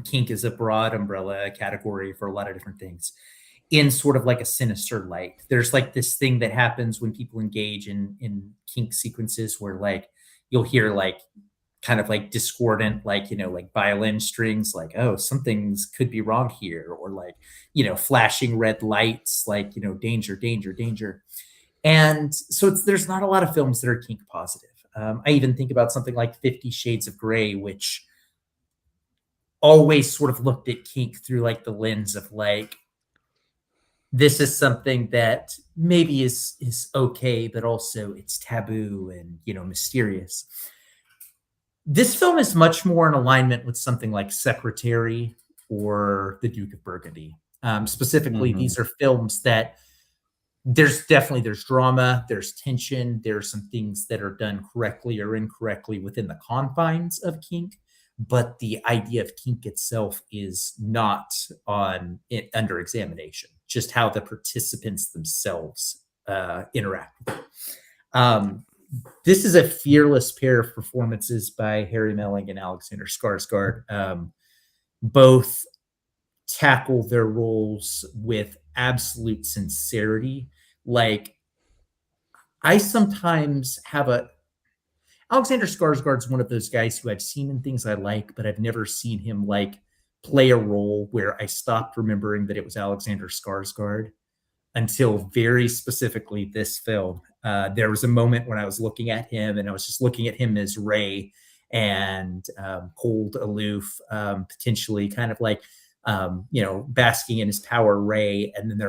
Speaker 1: kink is a broad umbrella category for a lot of different things in sort of like a sinister light. There's like this thing that happens when people engage in kink sequences where like you'll hear like kind of like discordant, like, like violin strings, like, oh, something's could be wrong here, or like, flashing red lights, like, danger, danger, danger. And so there's not a lot of films that are kink positive. I even think about something like 50 Shades of Grey, which always sort of looked at kink through like the lens of like, this is something that maybe is okay, but also it's taboo and, mysterious. This film is much more in alignment with something like Secretary or The Duke of Burgundy. Specifically, these are films that there's drama, there's tension, there are some things that are done correctly or incorrectly within the confines of kink, but the idea of kink itself is not under examination, just how the participants themselves interact with it. This is a fearless pair of performances by Harry Melling and Alexander Skarsgård. Both tackle their roles with absolute sincerity. Like, I sometimes have Alexander Skarsgård's one of those guys who I've seen in things I like, but I've never seen him like play a role where I stopped remembering that it was Alexander Skarsgård until very specifically this film. There was a moment when I was looking at him and I was just looking at him as Ray and cold, aloof, potentially kind of like, basking in his power, Ray. And then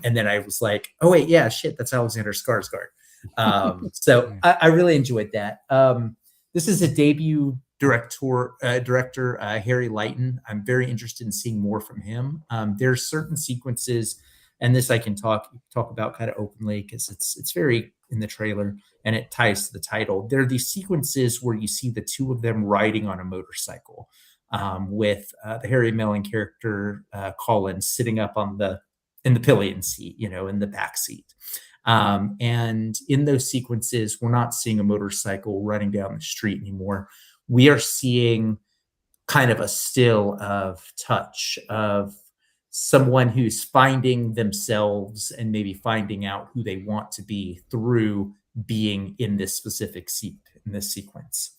Speaker 1: and then I was like, oh wait, yeah, shit, that's Alexander Skarsgård. So I really enjoyed that. This is a debut director, Harry Lighton. I'm very interested in seeing more from him. There's certain sequences, and this I can talk about kind of openly because it's very in the trailer and it ties to the title. There are these sequences where you see the two of them riding on a motorcycle, with the Harry Melling character, Colin, sitting up in the pillion seat, in the back seat. And in those sequences, we're not seeing a motorcycle running down the street anymore. We are seeing kind of a still of touch of someone who's finding themselves and maybe finding out who they want to be through being in this specific seat in this sequence.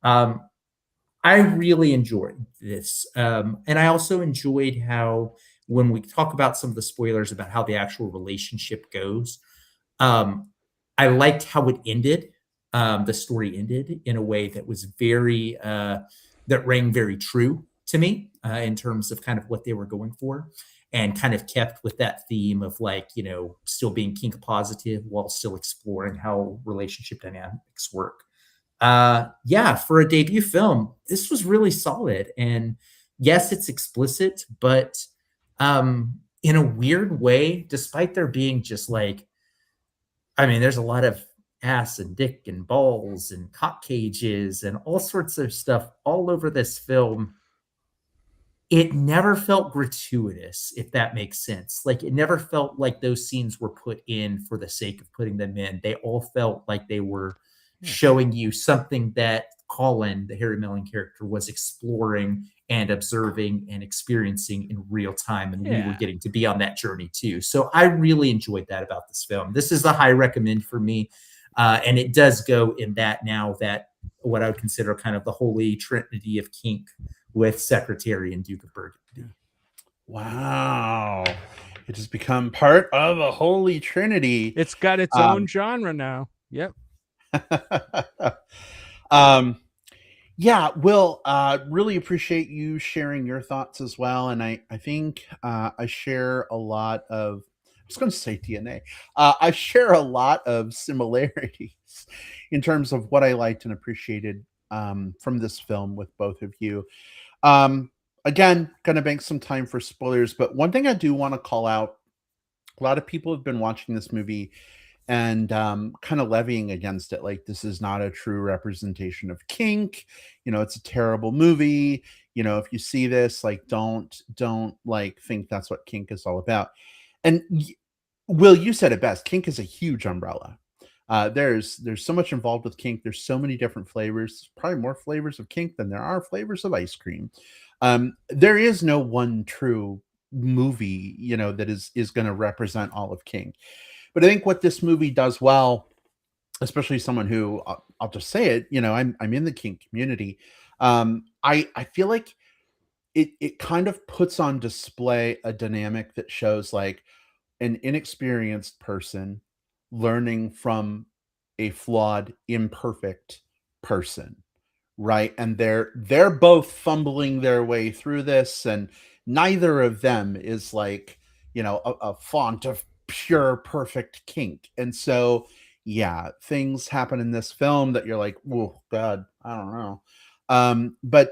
Speaker 1: I really enjoyed this. And I also enjoyed how, when we talk about some of the spoilers about how the actual relationship goes, I liked how it ended. The story ended in a way that was very, that rang very true to me, in terms of kind of what they were going for, and kind of kept with that theme of like, still being kink positive while still exploring how relationship dynamics work. Yeah, for a debut film, this was really solid. And yes, it's explicit, but in a weird way, despite there being just like, there's a lot of ass and dick and balls and cock cages and all sorts of stuff all over this film. It never felt gratuitous, if that makes sense. Like, it never felt like those scenes were put in for the sake of putting them in. They all felt like they were showing you something that Colin, the Harry Melling character, was exploring and observing and experiencing in real time, and we were
Speaker 3: Yeah.
Speaker 1: getting to be on that journey too. So I really enjoyed that about this film. This is a high recommend for me, and it does go in that now that what I would consider kind of the holy trinity of kink with Secretary and Duke of Burgundy.
Speaker 2: Wow. It has become part of a holy trinity.
Speaker 3: It's got its own genre now. Yep.
Speaker 2: Yeah, Will, really appreciate you sharing your thoughts as well. And I think I share a lot of, I was going to say DNA. I share a lot of similarities in terms of what I liked and appreciated from this film with both of you. Again, going to bank some time for spoilers, but one thing I do want to call out, a lot of people have been watching this movie and kind of levying against it, like this is not a true representation of kink. It's a terrible movie. If you see this, like don't like think that's what kink is all about. And Will, you said it best. Kink is a huge umbrella. There's so much involved with kink. There's so many different flavors. There's probably more flavors of kink than there are flavors of ice cream. There is no one true movie, that is going to represent all of kink. But I think what this movie does well, especially someone who I'll just say it, I'm in the kink community. I feel like it kind of puts on display a dynamic that shows like an inexperienced person learning from a flawed, imperfect person, right? And they're both fumbling their way through this, and neither of them is like a font of pure perfect kink. And so yeah, things happen in this film that you're like, oh god, I don't know. But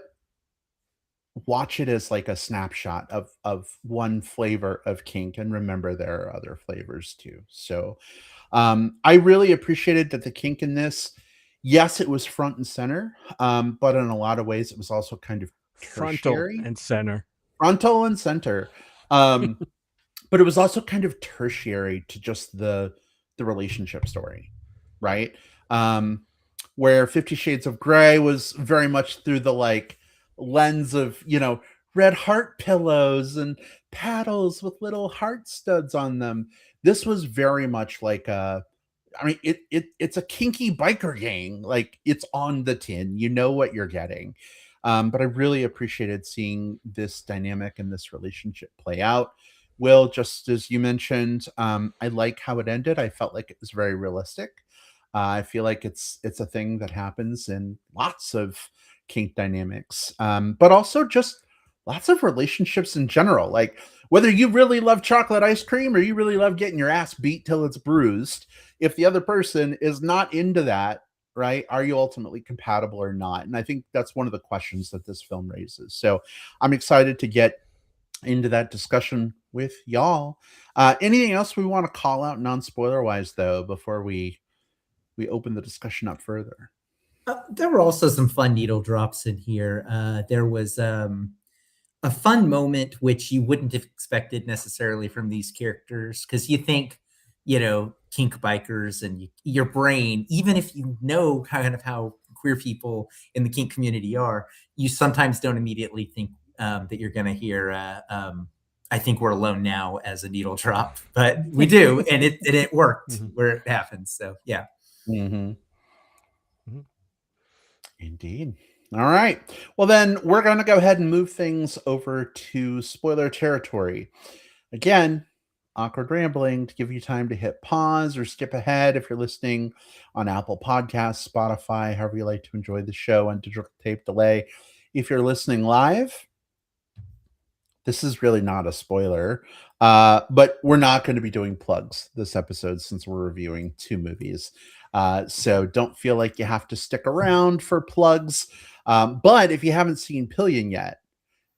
Speaker 2: watch it as like a snapshot of one flavor of kink, and remember there are other flavors too. So I really appreciated that the kink in this, yes, it was front and center, but in a lot of ways it was also kind of tertiary. Frontal and center. But it was also kind of tertiary to just the relationship story, right? Where 50 Shades of Grey was very much through the like lens of red heart pillows and paddles with little heart studs on them. This was very much like it's a kinky biker gang. Like it's on the tin, what you're getting. But I really appreciated seeing this dynamic and this relationship play out. Will, just as you mentioned, I like how it ended. I felt like it was very realistic. I feel like it's a thing that happens in lots of kink dynamics, but also just lots of relationships in general. Like whether you really love chocolate ice cream or you really love getting your ass beat till it's bruised, if the other person is not into that, right, are you ultimately compatible or not? And I think that's one of the questions that this film raises. So I'm excited to get into that discussion with y'all. Anything else we want to call out non-spoiler wise though before we open the discussion up further?
Speaker 1: There were also some fun needle drops in here. There was a fun moment which you wouldn't have expected necessarily from these characters, because you think kink bikers, and your brain, even if you know kind of how queer people in the kink community are, you sometimes don't immediately think that you're going to hear I think we're alone now as a needle drop, but we do, and it worked where it happens. So yeah.
Speaker 2: Indeed. All right. Well, then we're going to go ahead and move things over to spoiler territory. Again, awkward rambling to give you time to hit pause or skip ahead if you're listening on Apple Podcasts, Spotify, however you like to enjoy the show on digital tape delay. If you're listening live, this is really not a spoiler, but we're not going to be doing plugs this episode since we're reviewing two movies. So don't feel like you have to stick around for plugs. But if you haven't seen Pillion yet,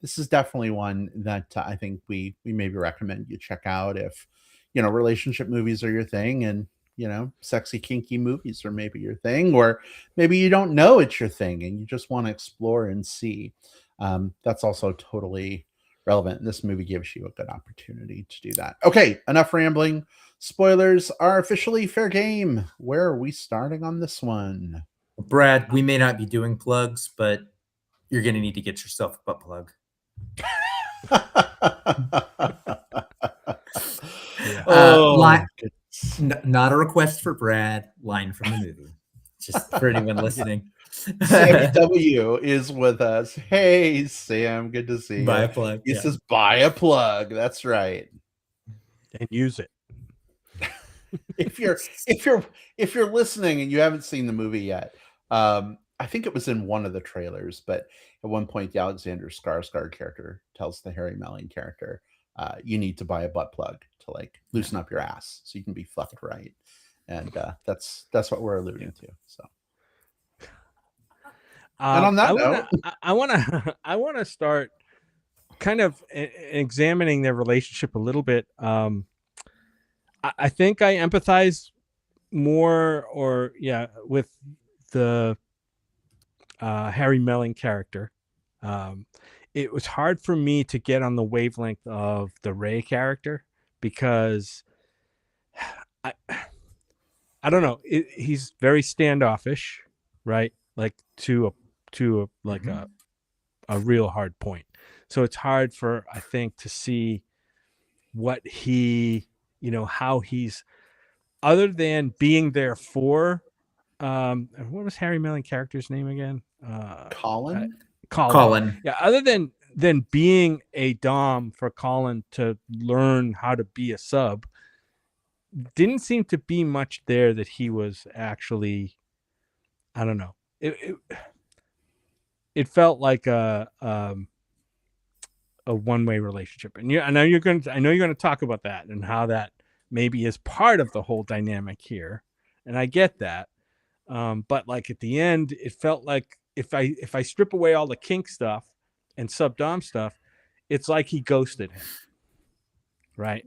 Speaker 2: this is definitely one that I think we maybe recommend you check out if, relationship movies are your thing, and, sexy, kinky movies are maybe your thing, or maybe you don't know it's your thing and you just want to explore and see. That's also totally relevant. This movie gives you a good opportunity to do that. Okay, enough rambling. Spoilers are officially fair game. Where are we starting on this one?
Speaker 1: Brad, we may not be doing plugs, but you're going to need to get yourself a butt plug.
Speaker 2: Oh,
Speaker 1: Not a request for Brad. Line from the movie. Just for anyone listening.
Speaker 2: Sammy W is with us. Hey, Sam, good to see you.
Speaker 1: Buy a plug.
Speaker 2: He says, "Buy a plug." That's right.
Speaker 3: And use it.
Speaker 2: If you're listening and you haven't seen the movie yet, I think it was in one of the trailers, but at one point the Alexander Skarsgård character tells the Harry Melling character, you need to buy a butt plug to like loosen up your ass so you can be fucked right. And that's what we're alluding to. So and on that note,
Speaker 3: I want to start kind of examining their relationship a little bit. I think I empathize more, with the Harry Melling character. It was hard for me to get on the wavelength of the Ray character because I don't know. He's very standoffish, right? Like to a real hard point. So it's hard I think, to see what he, how he's, other than being there for, what was Harry Melling character's name again?
Speaker 2: Colin.
Speaker 3: Yeah. Other than being a dom for Colin to learn how to be a sub, didn't seem to be much there that he was actually, I don't know. It felt like a one-way relationship, and I know you're going to talk about that and how that maybe is part of the whole dynamic here, and I get that. But like at the end, it felt like if I strip away all the kink stuff and sub dom stuff, it's like he ghosted him, right?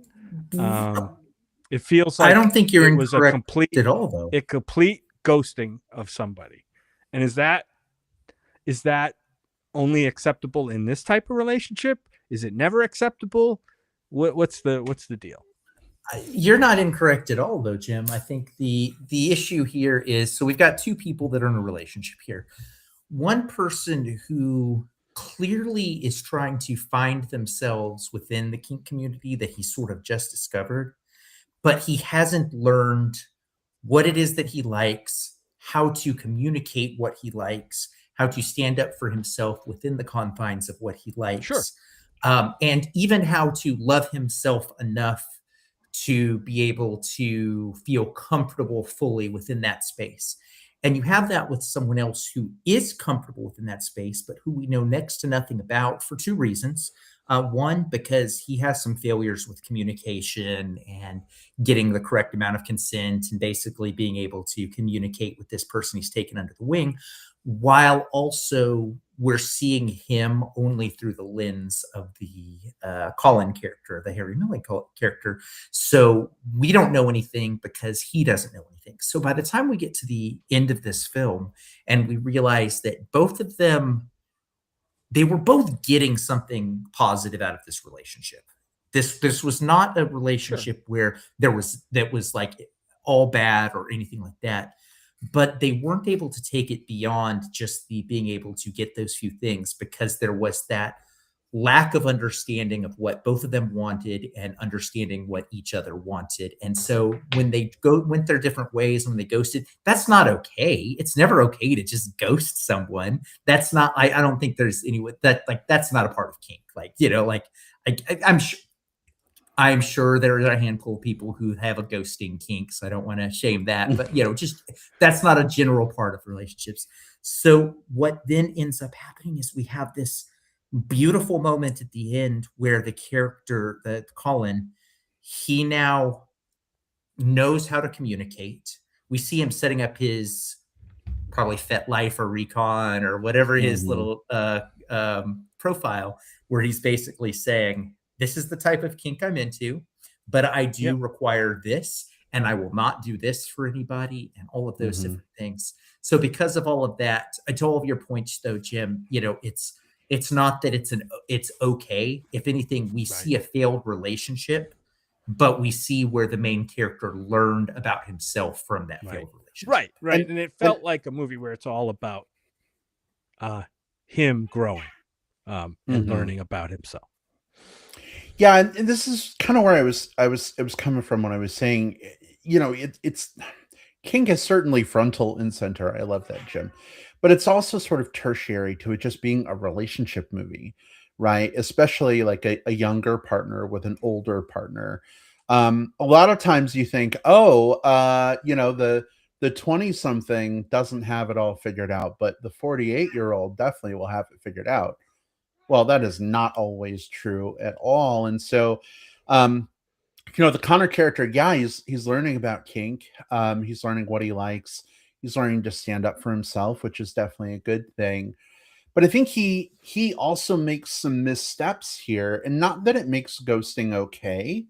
Speaker 3: It feels like
Speaker 1: I don't think you're
Speaker 3: incorrect
Speaker 1: at all, though.
Speaker 3: A complete ghosting of somebody, and is that only acceptable in this type of relationship? Is it never acceptable? What's the deal?
Speaker 1: You're not incorrect at all, though, Jim. I think the issue here is, so we've got two people that are in a relationship here. One person who clearly is trying to find themselves within the kink community that he sort of just discovered, but he hasn't learned what it is that he likes, how to communicate what he likes, how to stand up for himself within the confines of what he likes.
Speaker 3: Sure.
Speaker 1: And even how to love himself enough to be able to feel comfortable fully within that space. And you have that with someone else who is comfortable within that space, but who we know next to nothing about for two reasons. One, because he has some failures with communication and getting the correct amount of consent and basically being able to communicate with this person he's taken under the wing, while also we're seeing him only through the lens of the Colin character, the Harry Melling character. So we don't know anything because he doesn't know anything. So by the time we get to the end of this film and we realize that both of them, they were both getting something positive out of this relationship. This was not a relationship where that was like all bad or anything like that. But they weren't able to take it beyond just the being able to get those few things because there was that lack of understanding of what both of them wanted and understanding what each other wanted. And so when they went their different ways, when they ghosted, that's not okay. It's never okay to just ghost someone. That's not, I don't think there's any that, like, that's not a part of kink. Like, I'm sure there are a handful of people who have a ghosting kink, so I don't want to shame that. But, just that's not a general part of relationships. So what then ends up happening is we have this beautiful moment at the end where the character, Colin, he now knows how to communicate. We see him setting up his probably FetLife or Recon or whatever his little profile, where he's basically saying, this is the type of kink I'm into, but I do require this, and I will not do this for anybody, and all of those different things. So because of all of that, to all of your points, though, Jim, it's not that it's okay. If anything, we see a failed relationship, but we see where the main character learned about himself from that failed relationship. relationship.
Speaker 3: Right.
Speaker 2: And-
Speaker 3: And it felt like a movie where it's all about him growing and
Speaker 2: Mhm.
Speaker 3: learning about himself.
Speaker 2: Yeah, and this is kind of where it was coming from when I was saying, it's King is certainly frontal and center. I love that, Jim. But it's also sort of tertiary to it just being a relationship movie, right? Especially like a younger partner with an older partner. A lot of times you think, oh, the 20 something doesn't have it all figured out, but the 48-year-old definitely will have it figured out. Well, that is not always true at all. And so, um, the Connor character, yeah, he's learning about kink. He's learning what he likes. He's learning to stand up for himself, which is definitely a good thing. But I think he also makes some missteps here, and not that it makes ghosting okay,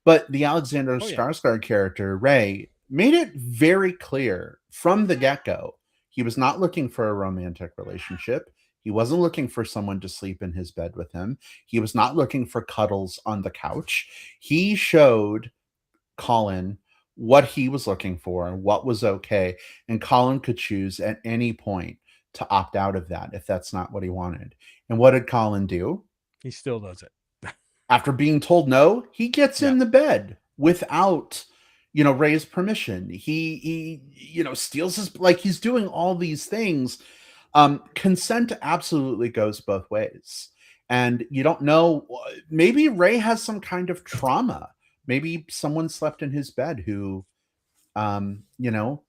Speaker 2: but the Alexander
Speaker 3: Oh, yeah.
Speaker 2: Skarsgård character, Ray, made it very clear from the get-go he was not looking for a romantic relationship. He wasn't looking for someone to sleep in his bed with him. He was not looking for cuddles on the couch. He showed Colin what he was looking for and what was okay. And Colin could choose at any point to opt out of that if that's not what he wanted. And what did Colin do?
Speaker 3: He still does it.
Speaker 2: After being told no, he gets
Speaker 3: Yeah.
Speaker 2: in the bed without Ray's permission. He steals his, like, he's doing all these things. Consent absolutely goes both ways. And you don't know, maybe Ray has some kind of trauma. Maybe someone slept in his bed who um, you know,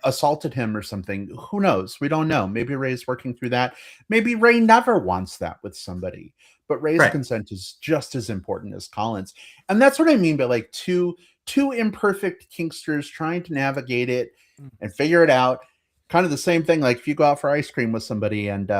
Speaker 2: assaulted him or something. Who knows? We don't know. Maybe Ray's working through that. Maybe Ray never wants that with somebody. But Ray's
Speaker 1: Right.
Speaker 2: consent is just as important as Colin's. And that's what I mean by like two imperfect kinksters trying to navigate it and figure it out. Kind of the same thing, like if you go out for ice cream with somebody and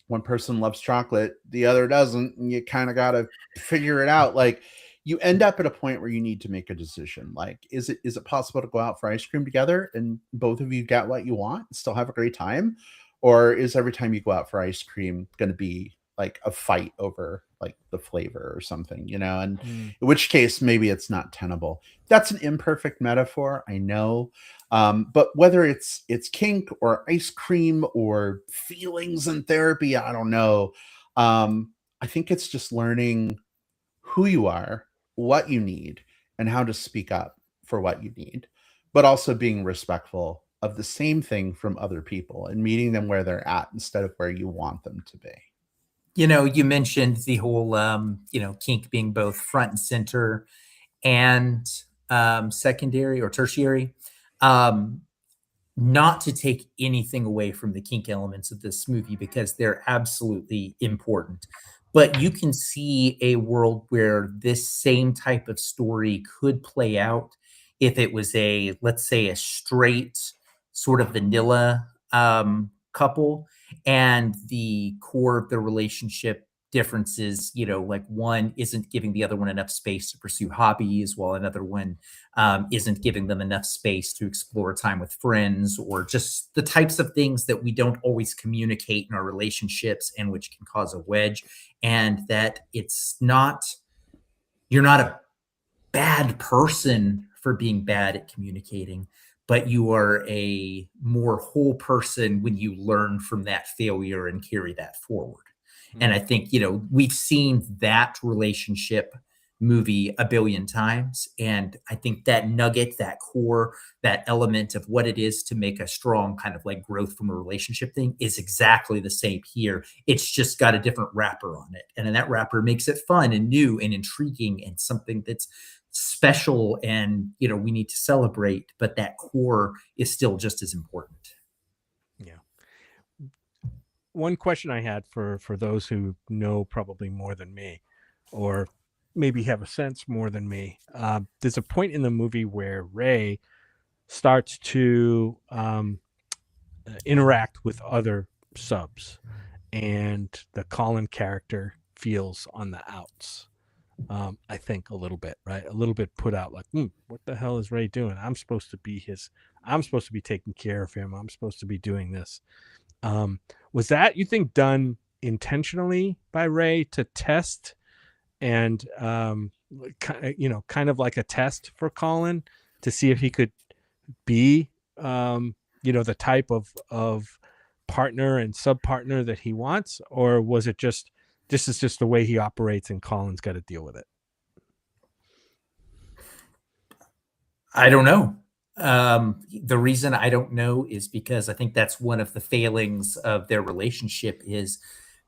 Speaker 2: one person loves chocolate, the other doesn't, and you kind of got to figure it out. Like you end up at a point where you need to make a decision. Like, is it possible to go out for ice cream together and both of you get what you want and still have a great time? Or is every time you go out for ice cream going to be like a fight over like the flavor or something, and in which case maybe it's not tenable. That's an imperfect metaphor, I know. But whether it's kink or ice cream or feelings and therapy, I don't know. I think it's just learning who you are, what you need, and how to speak up for what you need, but also being respectful of the same thing from other people and meeting them where they're at instead of where you want them to be.
Speaker 1: You mentioned the whole, kink being both front and center and secondary or tertiary. Not to take anything away from the kink elements of this movie because they're absolutely important. But you can see a world where this same type of story could play out if it was let's say, a straight sort of vanilla couple, and the core of the relationship differences, like one isn't giving the other one enough space to pursue hobbies, while another one isn't giving them enough space to explore time with friends, or just the types of things that we don't always communicate in our relationships and which can cause a wedge. And that you're not a bad person for being bad at communicating, but you are a more whole person when you learn from that failure and carry that forward. And I think, we've seen that relationship movie a billion times. And I think that nugget, that core, that element of what it is to make a strong kind of like growth from a relationship thing is exactly the same here. It's just got a different wrapper on it. And then that wrapper makes it fun and new and intriguing and something that's special and, we need to celebrate. But that core is still just as important.
Speaker 3: Yeah. One question I had for those who know probably more than me, or maybe have a sense more than me. There's a point in the movie where Ray starts to interact with other subs, and the Colin character feels on the outs. I think a little bit, right? A little bit put out, like, what the hell is Ray doing? I'm supposed to be taking care of him. I'm supposed to be doing this. Was that, you think, done intentionally by Ray to test and, kind of like a test for Colin to see if he could be the type of partner and sub partner that he wants, or was it just this is just the way he operates and Colin's got to deal with it?
Speaker 1: I don't know. The reason I don't know is because I think that's one of the failings of their relationship is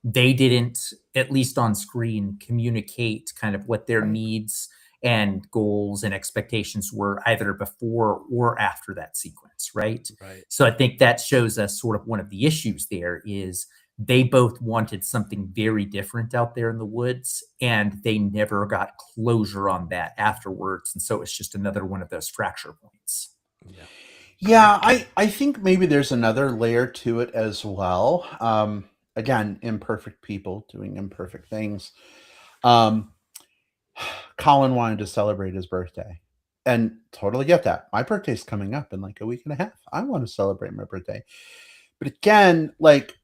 Speaker 1: they didn't, at least on screen, communicate kind of what their needs and goals and expectations were either before or after that sequence, right?
Speaker 3: Right.
Speaker 1: So I think that shows us sort of one of the issues there is they both wanted something very different out there in the woods, and they never got closure on that afterwards. And so it's just another one of those fracture points.
Speaker 2: Yeah, I think maybe there's another layer to it as well. Again, imperfect people doing imperfect things. Um, Colin wanted to celebrate his birthday, and totally get that. My birthday's coming up in like a week and a half. I want to celebrate my birthday. But again, like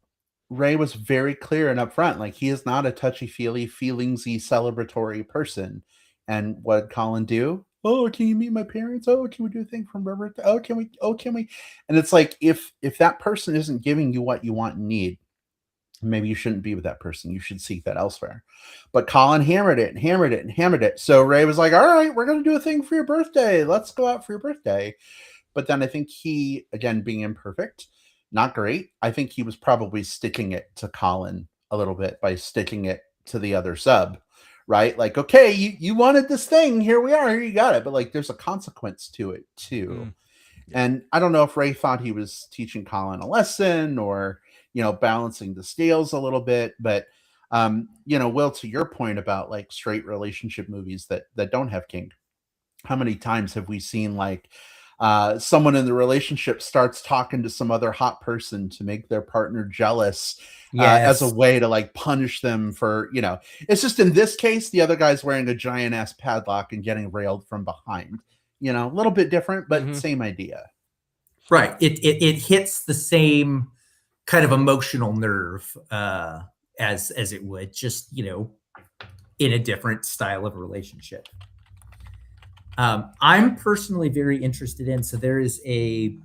Speaker 2: Ray was very clear and upfront, like he is not a touchy-feely, feelingsy, celebratory person. And what did Colin do? Oh, can you meet my parents? Oh, can we do a thing for my birthday? Oh, can we? Oh, can we? And it's like if that person isn't giving you what you want and need, maybe you shouldn't be with that person. You should seek that elsewhere. But Colin hammered it and hammered it and hammered it. So Ray was like, all right, we're going to do a thing for your birthday. Let's go out for your birthday. But then I think he, again, being imperfect, not great. I think he was probably sticking it to Colin a little bit by sticking it to the other sub, right? Like, okay, you wanted this thing. Here we are. Here you got it. But like, there's a consequence to it too.
Speaker 3: Yeah.
Speaker 2: And I don't know if Ray thought he was teaching Colin a lesson or, balancing the scales a little bit. But, Will, to your point about like straight relationship movies that don't have kink, how many times have we seen like someone in the relationship starts talking to some other hot person to make their partner jealous as a way to like punish them for, it's just in this case, the other guy's wearing a giant ass padlock and getting railed from behind, a little bit different, but same idea.
Speaker 1: Right. It hits the same kind of emotional nerve as it would, just, in a different style of relationship. I'm personally very interested in, so there is a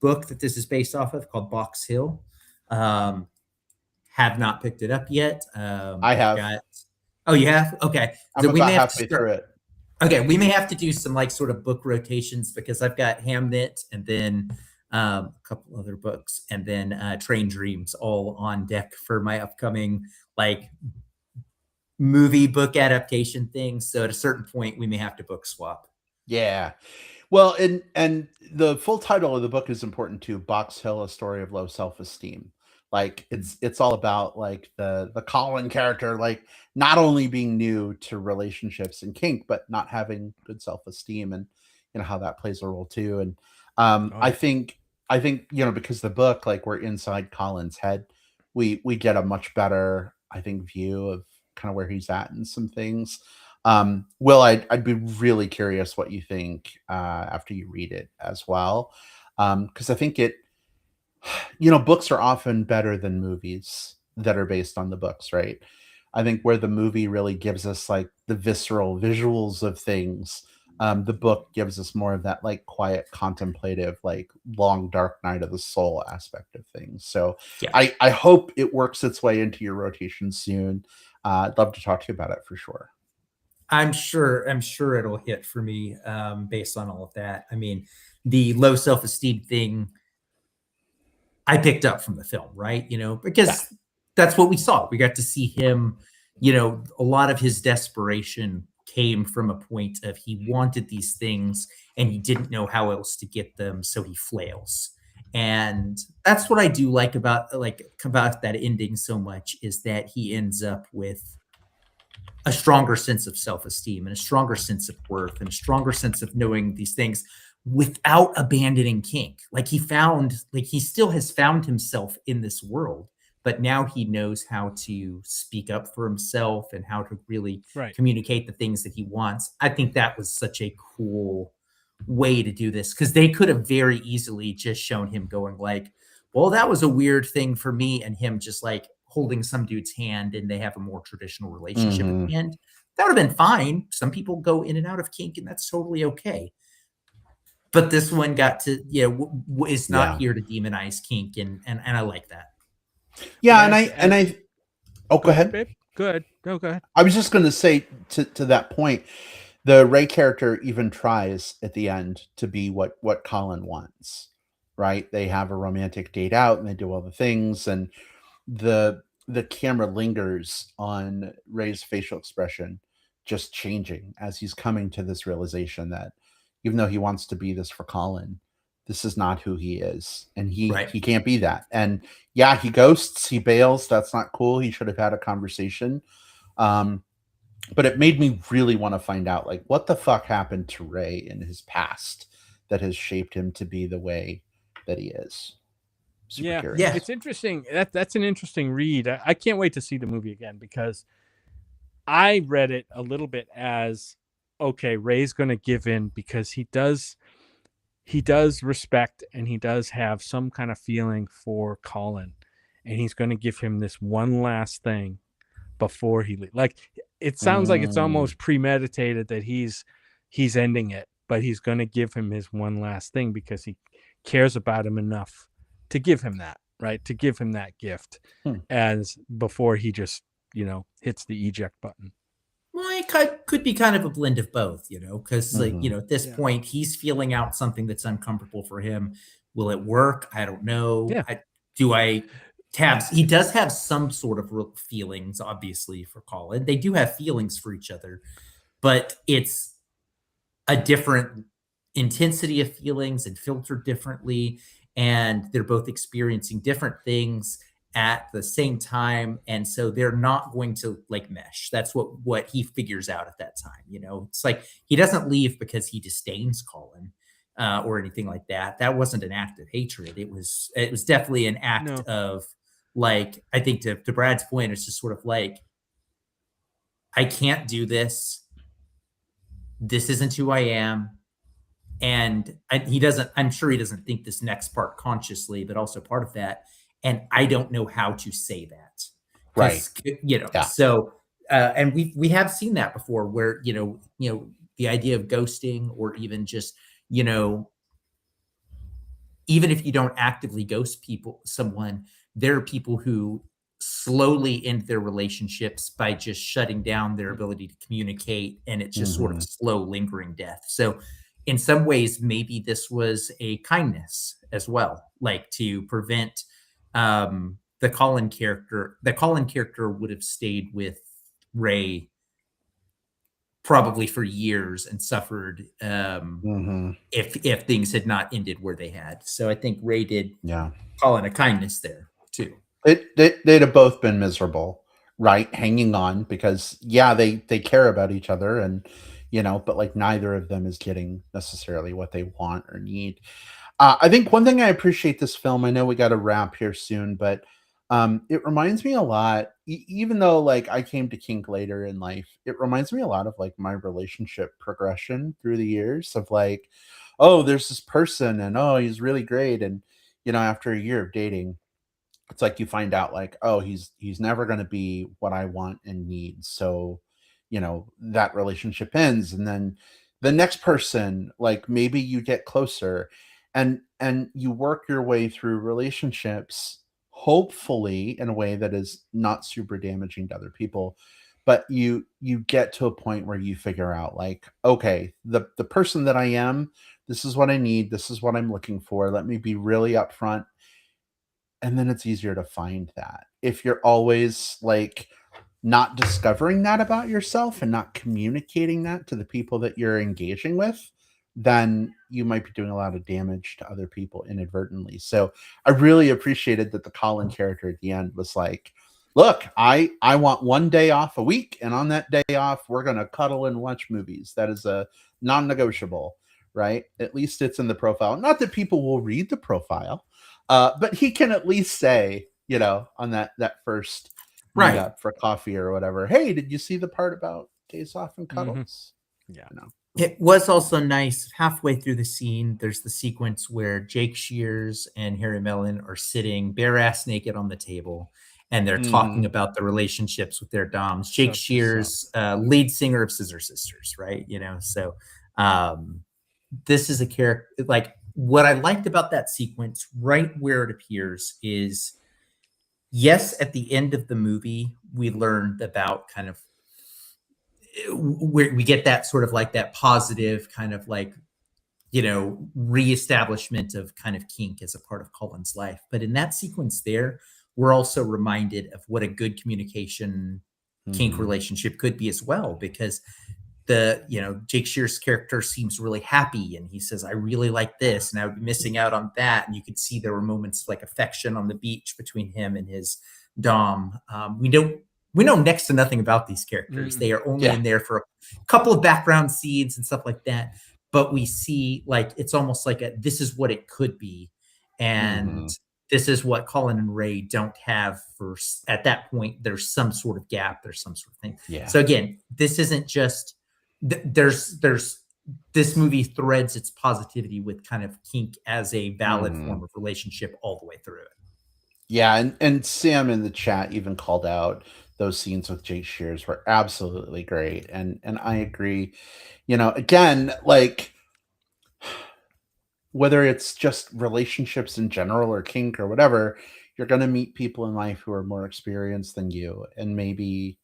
Speaker 1: book that this is based off of called Box Hill. Have not picked it up yet.
Speaker 2: I have.
Speaker 1: Oh, you have? Okay.
Speaker 2: I'm about halfway through it.
Speaker 1: Okay, we may have to do some like sort of book rotations because I've got Hamnet and then a couple other books and then Train Dreams all on deck for my upcoming like movie book adaptation thing. So at a certain point, we may have to book swap.
Speaker 2: Yeah. Well, and the full title of the book is important too. Box Hill: A Story of Low Self-Esteem. Like it's all about like the Colin character, like not only being new to relationships and kink, but not having good self-esteem, and how that plays a role too. And I think because the book, like we're inside Colin's head, we get a much better, I think, view of kind of where he's at and some things. Will, I'd be really curious what you think after you read it as well, because I think books are often better than movies that are based on the books, right? I think where the movie really gives us like the visceral visuals of things, the book gives us more of that like quiet, contemplative, like long, dark night of the soul aspect of things. So yeah. I hope it works its way into your rotation soon. I'd love to talk to you about it for sure.
Speaker 1: I'm sure it'll hit for me based on all of that. I mean, the low self-esteem thing I picked up from the film, right? Because that's what we saw. We got to see him, a lot of his desperation came from a point of he wanted these things and he didn't know how else to get them, so he flails. And that's what I do like about that ending so much, is that he ends up with a stronger sense of self-esteem and a stronger sense of worth and a stronger sense of knowing these things without abandoning kink. Like he still has found himself in this world, but now he knows how to speak up for himself and how to really communicate the things that he wants. I think that was such a cool way to do this, because they could have very easily just shown him going like, well, that was a weird thing for me, and him just like holding some dude's hand and they have a more traditional relationship at the end. That would have been fine. Some people go in and out of kink and that's totally okay. but this one got to, is not
Speaker 2: Yeah.
Speaker 1: here to demonize kink, and I like that.
Speaker 2: Yeah,
Speaker 3: Yes,
Speaker 2: oh, go ahead.
Speaker 3: babe. Good. Go ahead.
Speaker 2: I was just going to say to that point, the Ray character even tries at the end to be what Colin wants, right? They have a romantic date out and they do all the things, and the camera lingers on Ray's facial expression just changing as he's coming to this realization that even though he wants to be this for Colin, this is not who he is, and
Speaker 1: Right.
Speaker 2: he can't be that. And yeah, he ghosts, he bails. That's not cool. He should have had a conversation. But it made me really want to find out, like, what the fuck happened to Ray in his past that has shaped him to be the way that he is. Super
Speaker 3: Yeah,
Speaker 2: curious.
Speaker 1: Yeah.
Speaker 3: it's interesting. That's an interesting read. I can't wait to see the movie again, because I read it a little bit as, okay, Ray's going to give in because he does respect and he does have some kind of feeling for Colin, and he's going to give him this one last thing before he leaves. Like, it sounds like it's almost premeditated that he's ending it, but he's going to give him his one last thing because he cares about him enough to give him that, right? To give him that gift as before he just, hits the eject button.
Speaker 1: Well, it could be kind of a blend of both, because at this point he's feeling out something that's uncomfortable for him. Will it work? I don't know.
Speaker 3: Yeah.
Speaker 1: He does have some sort of real feelings, obviously, for Colin. They do have feelings for each other, but it's a different intensity of feelings and filtered differently. And they're both experiencing different things at the same time, and so they're not going to like mesh. That's what he figures out at that time. It's like he doesn't leave because he disdains Colin or anything like that. That wasn't an act of hatred. It was definitely an act of, like, I think to Brad's point, it's just sort of like, I can't do this. This isn't who I am. And I'm sure he doesn't think this next part consciously, but also part of that. And I don't know how to say that.
Speaker 2: Right.
Speaker 1: Yeah. So, and we have seen that before where, the idea of ghosting, or even just, even if you don't actively ghost someone, there are people who slowly end their relationships by just shutting down their ability to communicate. And it's just sort of a slow, lingering death. So in some ways, maybe this was a kindness as well, like to prevent the Colin character. The Colin character would have stayed with Ray probably for years and suffered if things had not ended where they had. So I think Ray did Colin a kindness there too.
Speaker 2: They'd have both been miserable, right? Hanging on because they care about each other, and but like neither of them is getting necessarily what they want or need. I think one thing I appreciate this film, I know we got to wrap here soon, but it reminds me a lot, even though like I came to kink later in life, it reminds me a lot of like my relationship progression through the years of like, oh, there's this person and oh, he's really great. And, after a year of dating, it's like you find out like, oh, he's never going to be what I want and need. So, that relationship ends. And then the next person, like maybe you get closer and you work your way through relationships, hopefully in a way that is not super damaging to other people. But you get to a point where you figure out like, okay, the person that I am, this is what I need. This is what I'm looking for. Let me be really upfront. And then it's easier to find that. If you're always like not discovering that about yourself and not communicating that to the people that you're engaging with, then you might be doing a lot of damage to other people inadvertently. So I really appreciated that the Colin character at the end was like, look, I want one day off a week, and on that day off, we're going to cuddle and watch movies. That is a non-negotiable, right? At least it's in the profile. Not that people will read the profile, but he can at least say, on that first meetup for coffee or whatever, hey, did you see the part about days off and cuddles?
Speaker 3: Yeah.
Speaker 1: It was also nice halfway through the scene. There's the sequence where Jake Shears and Harry Mellon are sitting bare ass naked on the table, and they're talking about the relationships with their doms. Jake Shears, lead singer of Scissor Sisters, right? So this is a character, like what I liked about that sequence right where it appears is, yes, at the end of the movie, we learned about kind of where we get that sort of like that positive kind of like, reestablishment of kind of kink as a part of Colin's life. But in that sequence there, we're also reminded of what a good communication kink relationship could be as well, because Jake Shear's character seems really happy and he says, I really like this and I would be missing out on that. And you could see there were moments of like affection on the beach between him and his Dom. We know next to nothing about these characters. They are only in there for a couple of background scenes and stuff like that. But we see like it's almost like this is what it could be. And this is what Colin and Ray don't have at that point. There's some sort of gap. There's some sort of thing.
Speaker 2: Yeah.
Speaker 1: So again, this isn't just there's this movie threads its positivity with kind of kink as a valid form of relationship all the way through it.
Speaker 2: Yeah, and Sam in the chat even called out those scenes with Jake Shears were absolutely great, and I agree. Again, like whether it's just relationships in general or kink or whatever, you're going to meet people in life who are more experienced than you, and maybe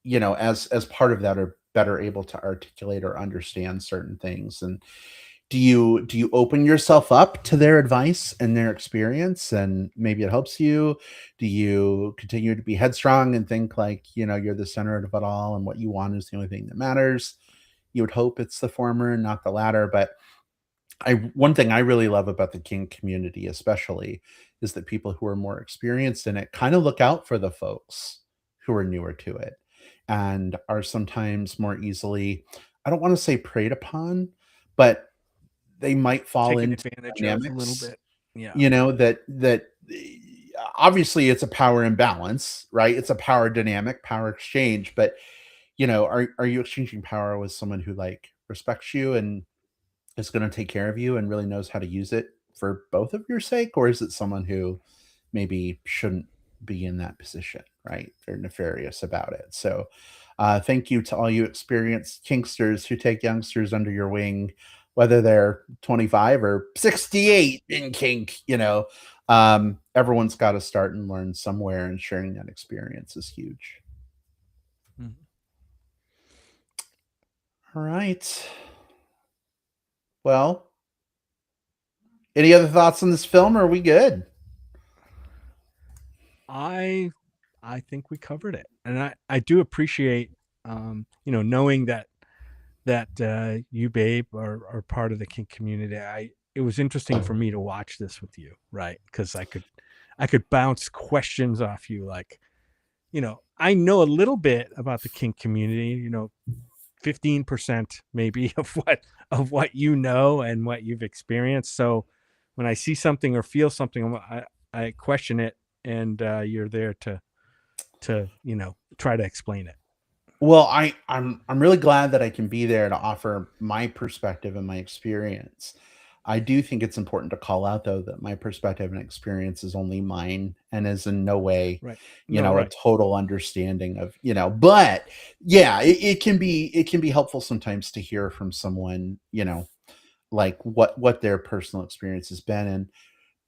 Speaker 2: as part of that are better able to articulate or understand certain things. And do you open yourself up to their advice and their experience, and maybe it helps you? Do you continue to be headstrong and think like you're the center of it all and what you want is the only thing that matters? You would hope it's the former and not the latter. But one thing I really love about the kink community especially is that people who are more experienced in it kind of look out for the folks who are newer to it and are sometimes more easily, I don't want to say preyed upon, but they might fall
Speaker 3: Taken
Speaker 2: into
Speaker 3: advantage
Speaker 2: dynamics,
Speaker 3: of a little bit. Yeah.
Speaker 2: That obviously it's a power imbalance, right? It's a power dynamic, power exchange. But are you exchanging power with someone who like respects you and is going to take care of you and really knows how to use it for both of your sake? Or is it someone who maybe shouldn't be in that position, right? They're nefarious about it. So thank you to all you experienced kinksters who take youngsters under your wing, whether they're 25 or 68 in kink. Everyone's got to start and learn somewhere, and sharing that experience is huge. All right. Well, any other thoughts on this film, or are we good?
Speaker 3: I think we covered it, and I do appreciate knowing that you, babe, are part of the kink community. It was interesting for me to watch this with you, right? Because I could bounce questions off you, like I know a little bit about the kink community, 15% maybe of what and what you've experienced. So when I see something or feel something, I question it, and you're there to try to explain it.
Speaker 2: Well, I'm really glad that I can be there to offer my perspective and my experience. I do think it's important to call out, though, that my perspective and experience is only mine and is in no way,
Speaker 3: right.
Speaker 2: a total understanding of, but yeah, it can be helpful sometimes to hear from someone, like what their personal experience has been. And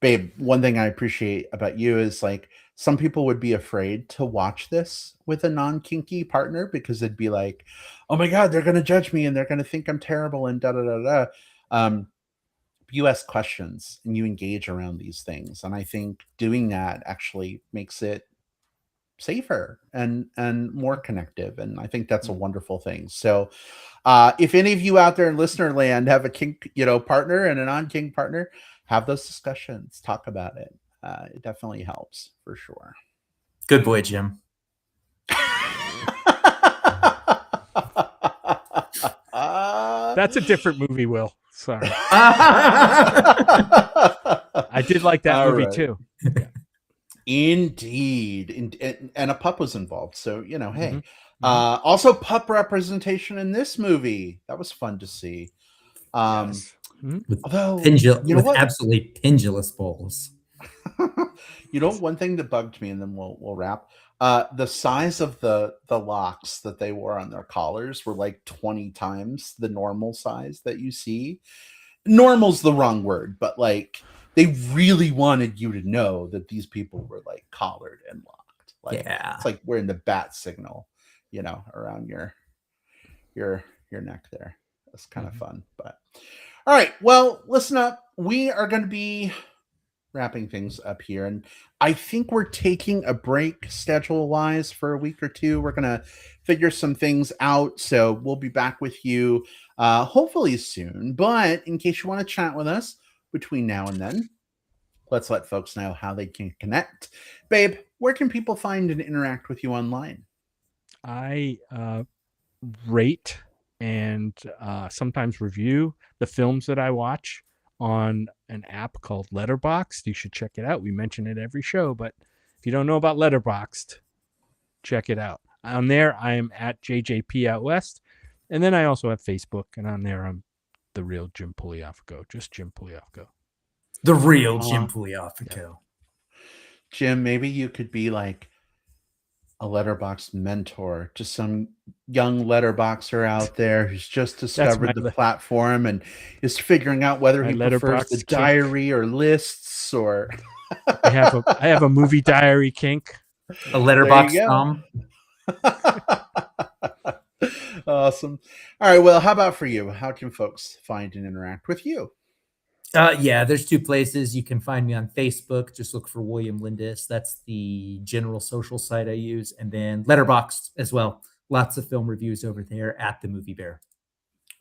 Speaker 2: babe, one thing I appreciate about you is like some people would be afraid to watch this with a non-kinky partner because they'd be like, oh my God, they're going to judge me and they're going to think I'm terrible and da da da da. You ask questions and you engage around these things. And I think doing that actually makes it safer and more connective. And I think that's a wonderful thing. So if any of you out there in listener land have a kink, partner and a non-kink partner, have those discussions, talk about it. It definitely helps for sure.
Speaker 1: Good boy, Jim.
Speaker 3: That's a different movie, Will. Sorry. I did like that movie too. Yeah.
Speaker 2: Indeed. And a pup was involved. So, hey. Also pup representation in this movie. That was fun to see.
Speaker 3: Yes.
Speaker 2: Although,
Speaker 1: with absolutely pendulous bowls.
Speaker 2: One thing that bugged me, and then we'll wrap. The size of the locks that they wore on their collars were like 20 times the normal size that you see. Normal's the wrong word, but like they really wanted you to know that these people were like collared and locked. Like
Speaker 1: Yeah.
Speaker 2: it's like wearing the bat signal, around your neck there. That's kind of fun. But all right, well, listen up. We are going to be wrapping things up here, and I think we're taking a break schedule wise for a week or two. We're gonna figure some things out, so we'll be back with you hopefully soon. But in case you want to chat with us between now and then, let's let folks know how they can connect. Babe, where can people find and interact with you online?
Speaker 3: I rate and sometimes review the films that I watch on an app called Letterboxd. You should check it out. We mention it every show, but if you don't know about Letterboxd, check it out. On there, I am at JJP Out West, and then I also have Facebook, and on there I'm the real Jim Pugliafico, just Jim Pugliafico.
Speaker 1: The real Jim Pugliafico.
Speaker 3: Yeah.
Speaker 2: Jim, maybe you could be like a Letterboxd mentor to some young letterboxer out there who's just discovered the platform and is figuring out whether he prefers the diary or lists or
Speaker 3: I have a movie diary kink.
Speaker 1: A letterbox thumb.
Speaker 2: Awesome. All right, well, how about for you? How can folks find and interact with you?
Speaker 1: Yeah, there's two places. You can find me on Facebook. Just look for William Lindis. That's the general social site I use. And then Letterboxd as well. Lots of film reviews over there at the Movie Bear.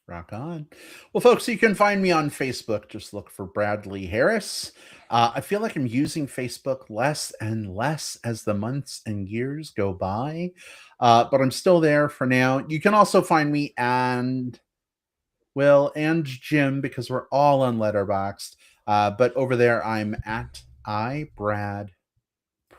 Speaker 2: Rock on. Well, folks, you can find me on Facebook. Just look for Bradley Harris. I feel like I'm using Facebook less and less as the months and years go by. But I'm still there for now. You can also find me and Will and Jim, because we're all on Letterboxd. But over there, I'm at iBradPro.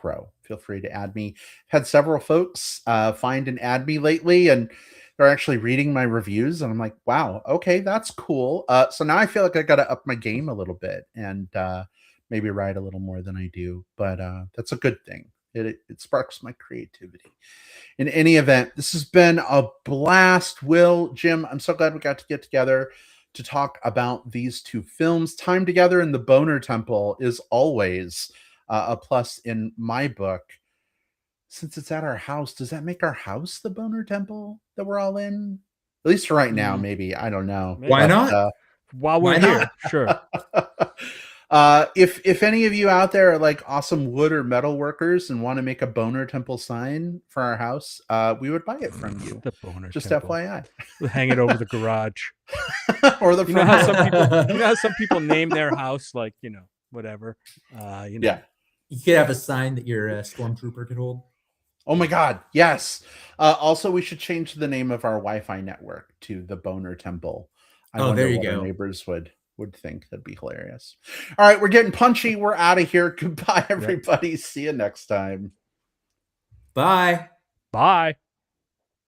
Speaker 2: Feel free to add me. Had several folks find and add me lately, and they're actually reading my reviews, and I'm like, wow, okay, that's cool. So now I feel like I got to up my game a little bit and maybe write a little more than I do. But that's a good thing. It sparks my creativity. In any event, this has been a blast. Will, Jim, I'm so glad we got to get together to talk about these two films. Time together in the Boner Temple is always a plus in my book. Since it's at our house, does that make our house the Boner Temple that we're all in? At least right now, maybe. I don't know.
Speaker 1: Why not?
Speaker 3: While we're here, sure.
Speaker 2: If any of you out there are like awesome wood or metal workers and want to make a Boner Temple sign for our house, we would buy it from you.
Speaker 3: The Boner
Speaker 2: Just
Speaker 3: Temple.
Speaker 2: FYI.
Speaker 3: We'll hang it over the garage.
Speaker 2: Or the front.
Speaker 3: You know how some people name their house like, whatever.
Speaker 2: Yeah.
Speaker 1: You could have a sign that your stormtrooper could hold.
Speaker 2: Oh my God, yes. Also, we should change the name of our Wi-Fi network to the Boner Temple. I wonder
Speaker 1: there you
Speaker 2: what
Speaker 1: go.
Speaker 2: Our neighbors would think. That'd be hilarious. All right, we're getting punchy. We're out of here. Goodbye, everybody. Yep. See you next time.
Speaker 1: Bye.
Speaker 3: Bye.